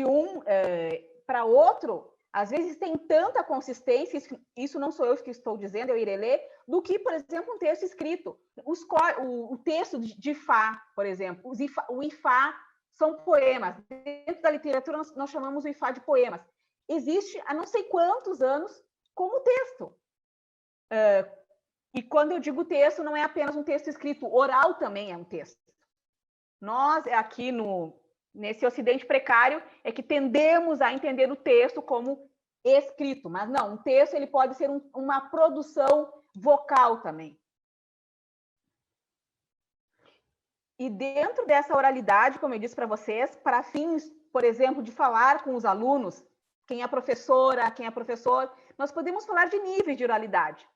um para outro, às vezes tem tanta consistência, isso não sou eu que estou dizendo, é o Irelê, do que, por exemplo, um texto escrito. O texto de Ifá, por exemplo, o Ifá são poemas. Dentro da literatura, nós chamamos o Ifá de poemas. Existe há não sei quantos anos como texto. E quando eu digo texto, não é apenas um texto escrito, oral também é um texto. Nós, aqui nesse Ocidente precário, é que tendemos a entender o texto como escrito, mas não, um texto ele pode ser uma produção vocal também. E dentro dessa oralidade, como eu disse para vocês, para fins, por exemplo, de falar com os alunos, quem é professora, quem é professor, nós podemos falar de níveis de oralidade.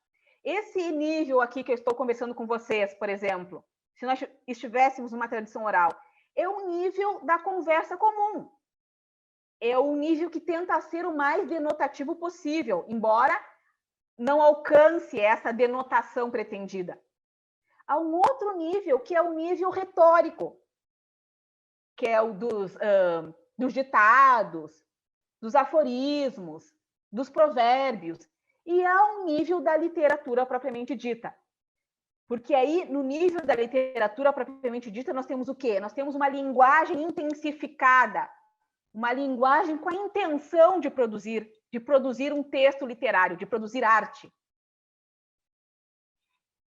Esse nível aqui que eu estou conversando com vocês, por exemplo, se nós estivéssemos numa tradição oral, é o nível da conversa comum. É o nível que tenta ser o mais denotativo possível, embora não alcance essa denotação pretendida. a um outro nível, que é o nível retórico, que é o dos ditados, dos aforismos, dos provérbios, e há um nível da literatura propriamente dita. Porque aí, no nível da literatura propriamente dita, nós temos o quê? Nós temos uma linguagem intensificada, uma linguagem com a intenção de produzir um texto literário, de produzir arte.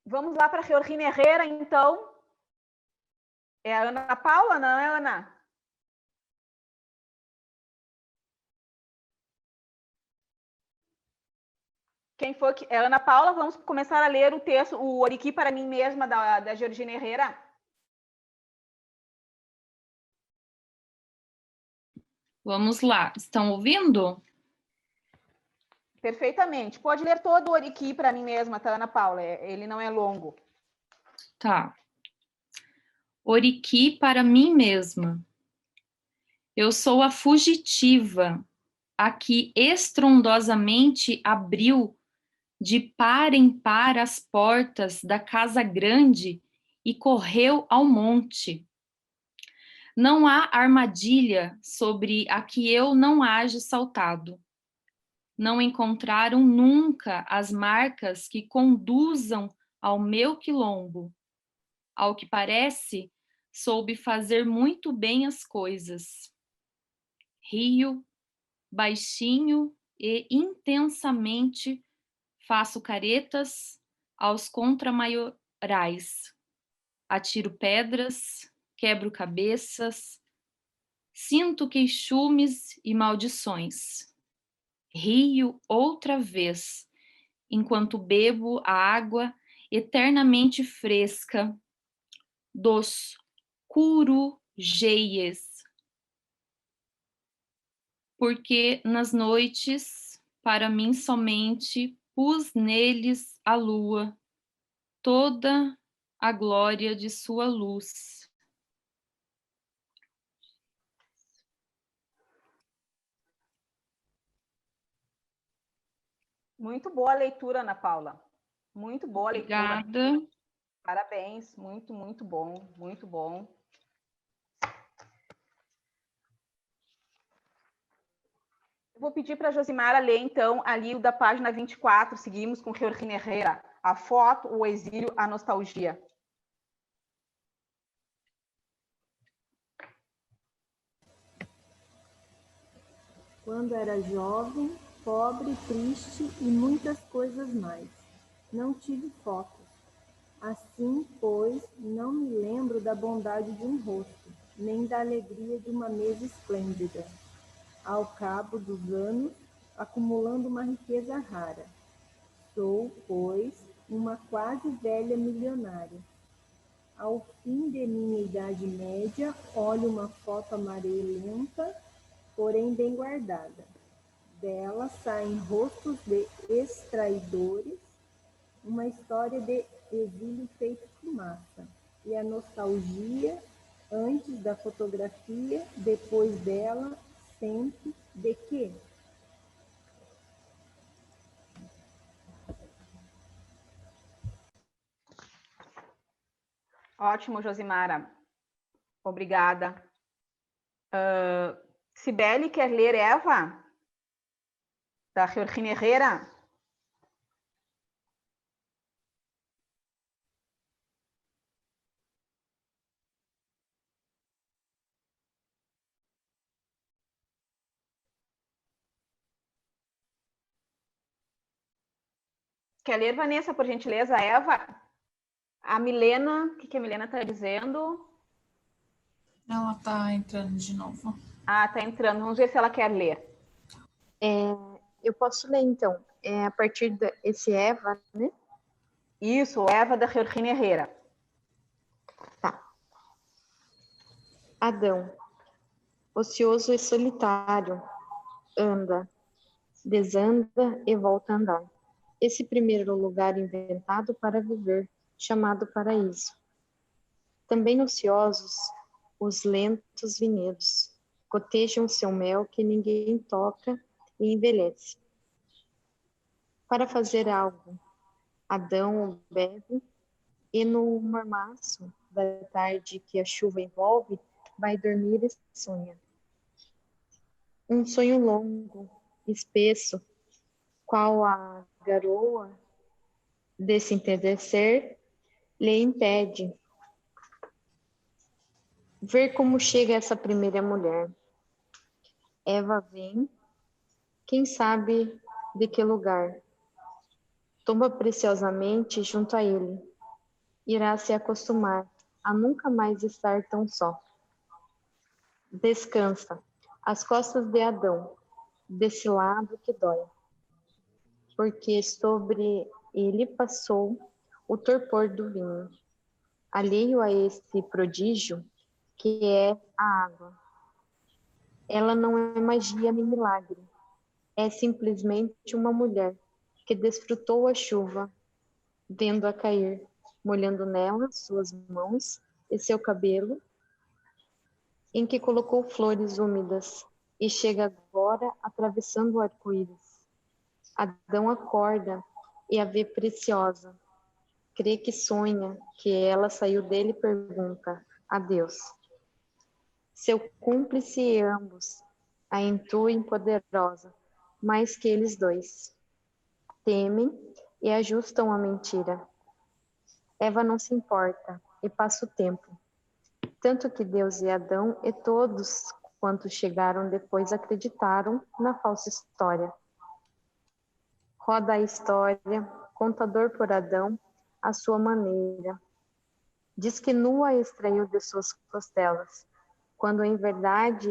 Vamos lá para a Georgina Herrera, então. É a Ana Paula, não é, Ana? Quem for que... É Ana Paula, vamos começar a ler o texto, o Oriqui para mim mesma, da Georgina Herrera. Vamos lá, estão ouvindo? Perfeitamente. Pode ler todo o Oriqui para mim mesma, tá, Ana Paula? Ele não é longo. Tá. Oriqui para mim mesma. Eu sou a fugitiva, a que estrondosamente abriu de par em par as portas da casa grande e correu ao monte. Não há armadilha sobre a que eu não haja saltado. Não encontraram nunca as marcas que conduzam ao meu quilombo. Ao que parece, soube fazer muito bem as coisas. Rio, baixinho e intensamente faço caretas aos contramaiorais. Atiro pedras, quebro cabeças, sinto queixumes e maldições. Rio outra vez, enquanto bebo a água eternamente fresca dos curujeies. Porque nas noites, para mim somente, pus neles a lua, toda a glória de sua luz. Muito boa a leitura, Ana Paula. Muito boa a leitura. Obrigada. Parabéns, muito, muito bom, muito bom. Eu vou pedir para a Josimara ler, então, ali o da página 24, seguimos com Georgina Herrera, a foto, o exílio, a nostalgia. Quando era jovem, pobre, triste e muitas coisas mais. Não tive fotos. Assim, pois, não me lembro da bondade de um rosto, nem da alegria de uma mesa esplêndida. Ao cabo dos anos, acumulando uma riqueza rara. Sou, pois, uma quase velha milionária. Ao fim de minha idade média, olho uma foto amarelenta, porém bem guardada. Dela saem rostos de extraidores, uma história de exílio feito fumaça, e a nostalgia, antes da fotografia, depois dela, sempre, de quê? Ótimo, Josimara. Obrigada. Cibele, quer ler Eva? Da Georgina Herrera? Quer ler, Vanessa, por gentileza, Eva? A Milena, o que a Milena está dizendo? Ela está entrando de novo. Ah, está entrando. Vamos ver se ela quer ler. Eu posso ler, então. A partir desse Eva, né? Isso, Eva da Georgina Herrera. Tá. Adão, ocioso e solitário, anda, desanda e volta a andar. Esse primeiro lugar inventado para viver, chamado paraíso. Também ociosos, os lentos vinhedos, cotejam seu mel que ninguém toca e envelhece. Para fazer algo, Adão bebe, E no mormaço da tarde que a chuva envolve, vai dormir e sonha. Um sonho longo, espesso, qual a garoa desse entardecer lhe impede ver como chega essa primeira mulher. Eva vem, quem sabe de que lugar. Tomba preciosamente junto a ele. Irá se acostumar a nunca mais estar tão só. Descansa às costas de Adão, desse lado que dói. Porque sobre ele passou o torpor do vinho, alheio a esse prodígio que é a água. Ela não é magia nem milagre, é simplesmente uma mulher que desfrutou a chuva, vendo-a cair, molhando nela suas mãos e seu cabelo, em que colocou flores úmidas, e chega agora atravessando o arco-íris. Adão acorda e a vê preciosa. Crê que sonha, que ela saiu dele e pergunta a Deus. Seu cúmplice e ambos a intuem poderosa, mais que eles dois. Temem e ajustam a mentira. Eva não se importa e passa o tempo. Tanto que Deus e Adão e todos quantos chegaram depois acreditaram na falsa história. Roda a história, contador por Adão, à sua maneira. Diz que nua extraiu de suas costelas, quando em verdade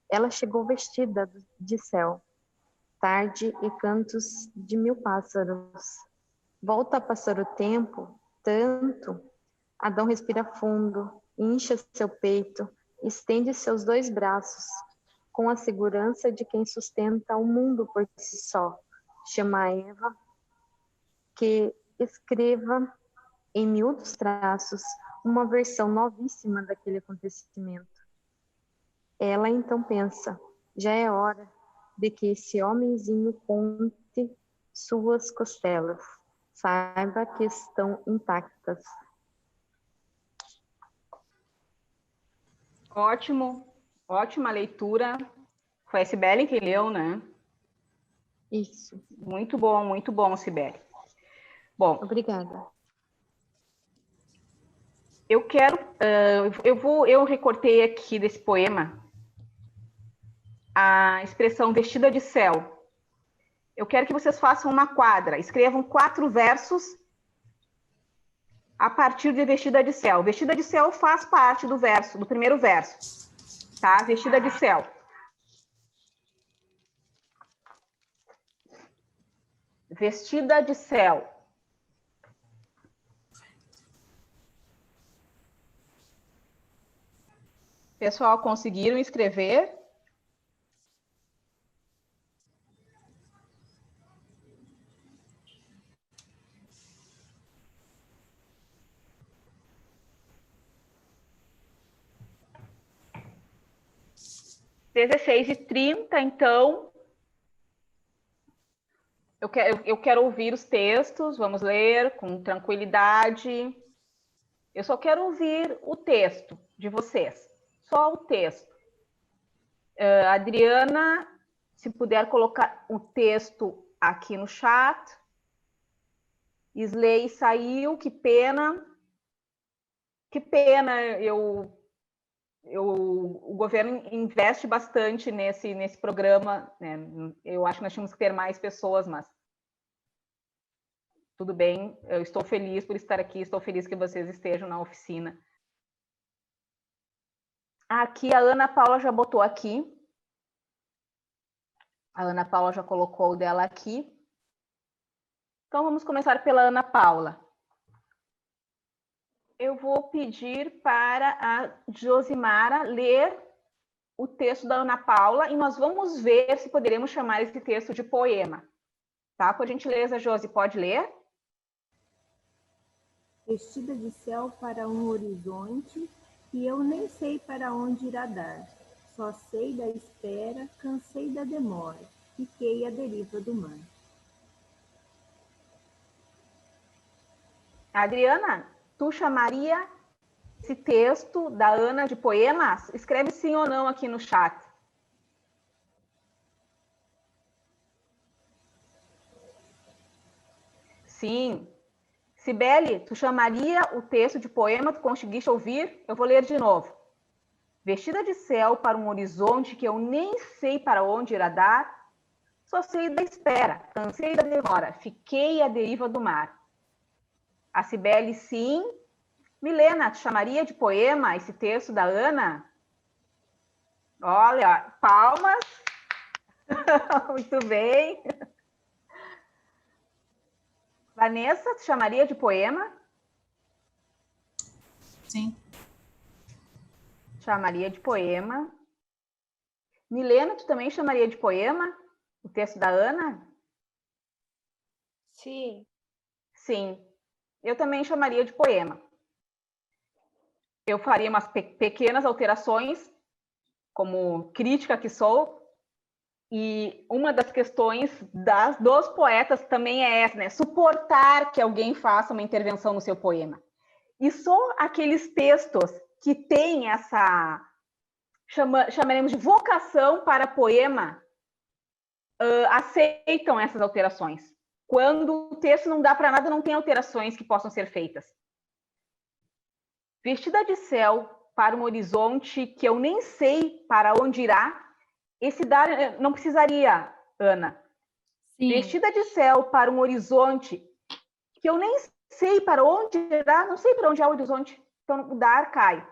ela chegou vestida de céu. Tarde e cantos de 1000 pássaros. Volta a passar o tempo, tanto. Adão respira fundo, incha seu peito, estende seus 2 braços, com a segurança de quem sustenta o mundo por si só. Chama a Eva, que escreva em miúdos traços uma versão novíssima daquele acontecimento. Ela então pensa, já é hora de que esse homenzinho conte suas costelas, saiba que estão intactas. Ótimo, ótima leitura. Foi a Cibele que leu, né? Isso. Muito bom, Cibele. Bom, obrigada. Eu quero, eu recortei aqui desse poema a expressão vestida de céu. Eu quero que vocês façam uma quadra, escrevam 4 versos a partir de vestida de céu. Vestida de céu faz parte do verso, do primeiro verso, tá? Vestida de céu. Vestida de céu. Pessoal, conseguiram escrever? Às 16h30, então, eu quero ouvir os textos, vamos ler com tranquilidade. Eu só quero ouvir o texto de vocês, só o texto. Adriana, se puder colocar o texto aqui no chat. Isley saiu, que pena. Que pena, o governo investe bastante nesse programa, né? Eu acho que nós tínhamos que ter mais pessoas, mas tudo bem, eu estou feliz por estar aqui, estou feliz que vocês estejam na oficina. Aqui a Ana Paula já botou aqui. A Ana Paula já colocou o dela aqui. Então vamos começar pela Ana Paula. Eu vou pedir para a Josimara ler o texto da Ana Paula e nós vamos ver se poderemos chamar esse texto de poema. Tá? Por gentileza, Josi, pode ler? Vestida de céu para um horizonte que eu nem sei para onde irá dar. Só sei da espera, cansei da demora, fiquei à deriva do mar. Adriana, tu chamaria esse texto da Ana de poemas? Escreve sim ou não aqui no chat. Sim. Cibele, tu chamaria o texto de poema? Tu conseguiste ouvir? Eu vou ler de novo. Vestida de céu para um horizonte que eu nem sei para onde irá dar, só sei da espera, cansei da demora, fiquei à deriva do mar. A Cibele, sim. Milena, tu chamaria de poema esse texto da Ana? Olha, palmas. Muito bem. Vanessa, tu chamaria de poema? Sim. Chamaria de poema. Milena, tu também chamaria de poema o texto da Ana? Sim. Sim, eu também chamaria de poema. Eu faria umas pequenas alterações, como crítica que sou, e uma das questões dos poetas também é essa, né? Suportar que alguém faça uma intervenção no seu poema. E só aqueles textos que têm essa, chamaremos de vocação para poema, aceitam essas alterações. Quando o texto não dá para nada, não tem alterações que possam ser feitas. Vestida de céu para um horizonte que eu nem sei para onde irá, esse dar não precisaria, Ana. Sim. Vestida de céu para um horizonte que eu nem sei para onde irá, não sei para onde é o horizonte, então o dar cai.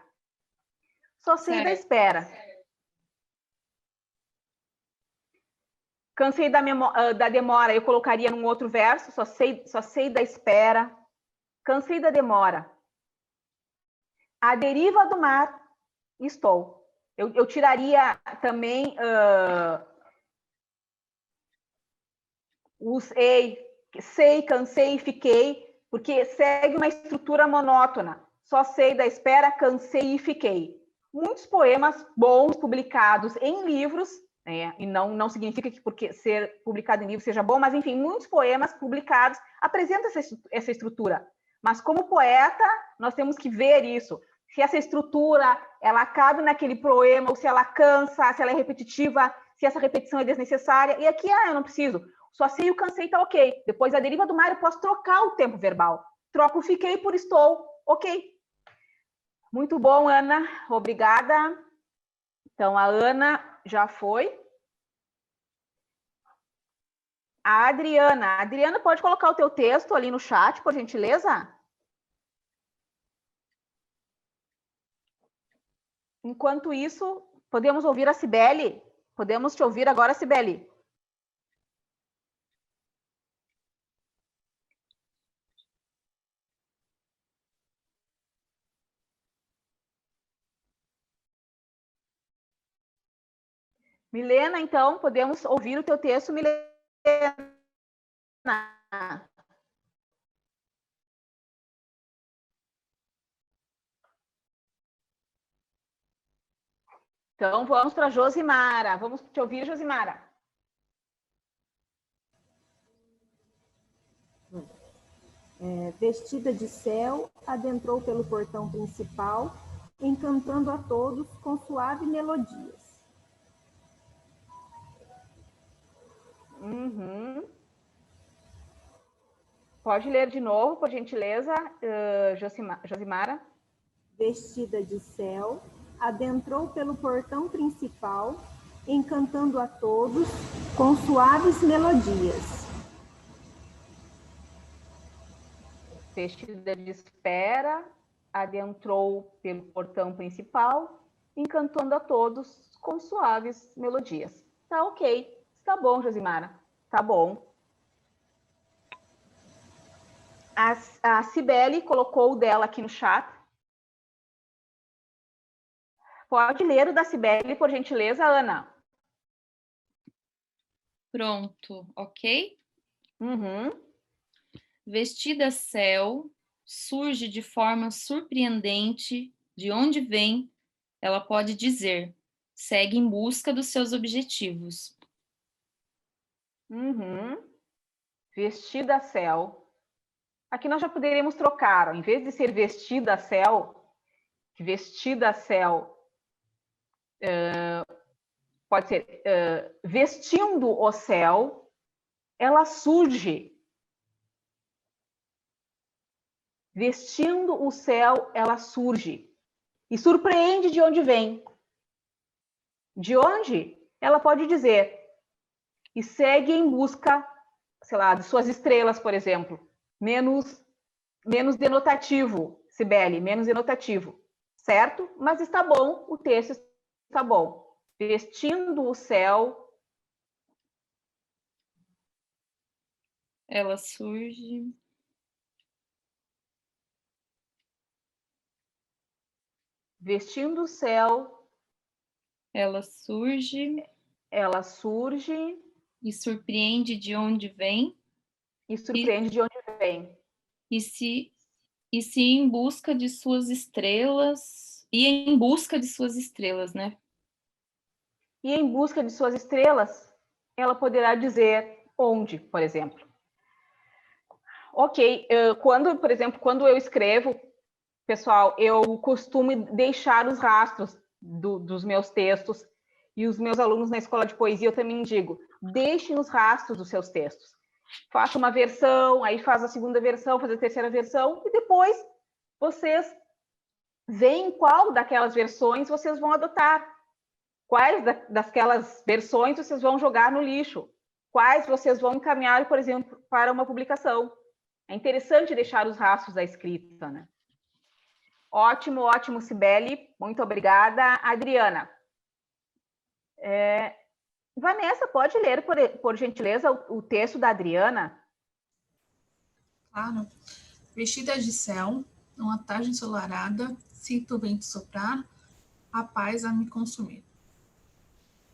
Só sei da espera. Cansei da demora, eu colocaria num outro verso, só sei da espera. Cansei da demora. À deriva do mar, estou. Eu tiraria também os sei, cansei, fiquei, porque segue uma estrutura monótona. Só sei da espera, cansei e fiquei. Muitos poemas bons publicados em livros, né, e não significa que porque ser publicado em livro seja bom, mas enfim, muitos poemas publicados apresentam essa estrutura. Mas como poeta, nós temos que ver isso. Se essa estrutura, ela cabe naquele poema, ou se ela cansa, se ela é repetitiva, se essa repetição é desnecessária. E aqui, eu não preciso. Só sei o cansei, tá ok. Depois, a deriva do mar, eu posso trocar o tempo verbal. Troco fiquei por estou, ok. Muito bom, Ana. Obrigada. Então, a Ana já foi. A Adriana. A Adriana, pode colocar o teu texto ali no chat, por gentileza? Enquanto isso, podemos ouvir a Cibele? Podemos te ouvir agora, Cibele? Milena, então, podemos ouvir o teu texto, Milena? Então, vamos para a Josimara. Vamos te ouvir, Josimara. Vestida de céu, adentrou pelo portão principal, encantando a todos com suave melodias. Uhum. Pode ler de novo, por gentileza, Josimara. Vestida de céu, adentrou pelo portão principal, encantando a todos com suaves melodias. Vestida de espera, adentrou pelo portão principal, encantando a todos com suaves melodias. Tá ok. Tá bom, Josimara. Tá bom. A Cibele colocou o dela aqui no chat. Pode ler o da Cibele, por gentileza, Ana? Pronto, ok? Uhum. Vestida céu, surge de forma surpreendente, de onde vem, ela pode dizer, segue em busca dos seus objetivos. Uhum. Vestida céu, Aqui nós já poderíamos trocar, ó, em vez de ser vestida a céu, pode ser vestindo o céu, ela surge. Vestindo o céu, ela surge. E surpreende de onde vem. De onde? Ela pode dizer. E segue em busca, sei lá, de suas estrelas, por exemplo. Menos denotativo, Cibele, menos denotativo. Certo? Mas está bom, o texto está bom. Vestindo o céu, ela surge. Vestindo o céu, ela surge. Ela surge. E surpreende de onde vem. E surpreende de onde vem. E se em busca de suas estrelas. E em busca de suas estrelas, né? E em busca de suas estrelas, ela poderá dizer onde, por exemplo. Ok, por exemplo, quando eu escrevo, pessoal, eu costumo deixar os rastros dos meus textos, e os meus alunos na escola de poesia eu também digo, deixem os rastros dos seus textos. Faça uma versão, aí faz a segunda versão, faz a terceira versão, e depois vocês veem qual daquelas versões vocês vão adotar. Quais daquelas versões vocês vão jogar no lixo? Quais vocês vão encaminhar, por exemplo, para uma publicação? É interessante deixar os rastros da escrita, né? Ótimo, ótimo, Cibele. Muito obrigada. Adriana. Vanessa, pode ler, por gentileza, o texto da Adriana? Claro. Vestida de céu, numa tarde ensolarada, sinto o vento soprar, a paz a me consumir.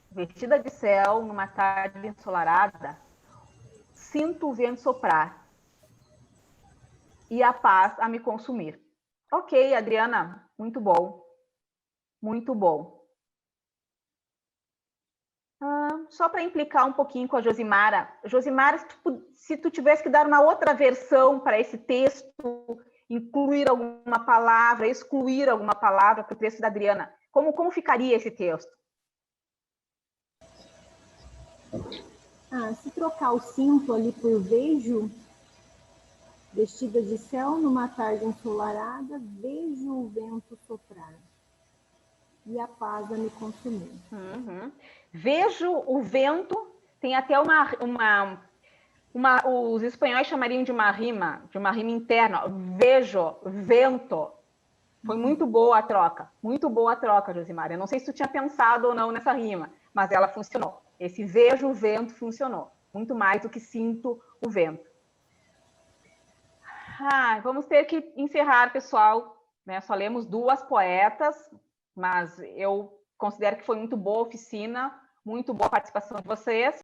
Vestida de céu, numa tarde ensolarada, sinto o vento soprar e a paz a me consumir. Ok, Adriana, muito bom. Muito bom. Só para implicar um pouquinho com a Josimara. Josimara, se tu tivesse que dar uma outra versão para esse texto, incluir alguma palavra, excluir alguma palavra para o texto da Adriana, como ficaria esse texto? Se trocar o sinto ali por vejo, vestida de céu, numa tarde ensolarada, vejo o vento soprar e a paz a me consumir. Vejo o vento, tem até os espanhóis chamariam de uma rima interna. Vejo, vento. Foi muito boa a troca, Josimara. Eu não sei se tu tinha pensado ou não nessa rima, mas ela funcionou. Esse vejo o vento funcionou. Muito mais do que sinto o vento. Vamos ter que encerrar, pessoal. Né? Só lemos 2 poetas, mas eu considero que foi muito boa a oficina, muito boa a participação de vocês.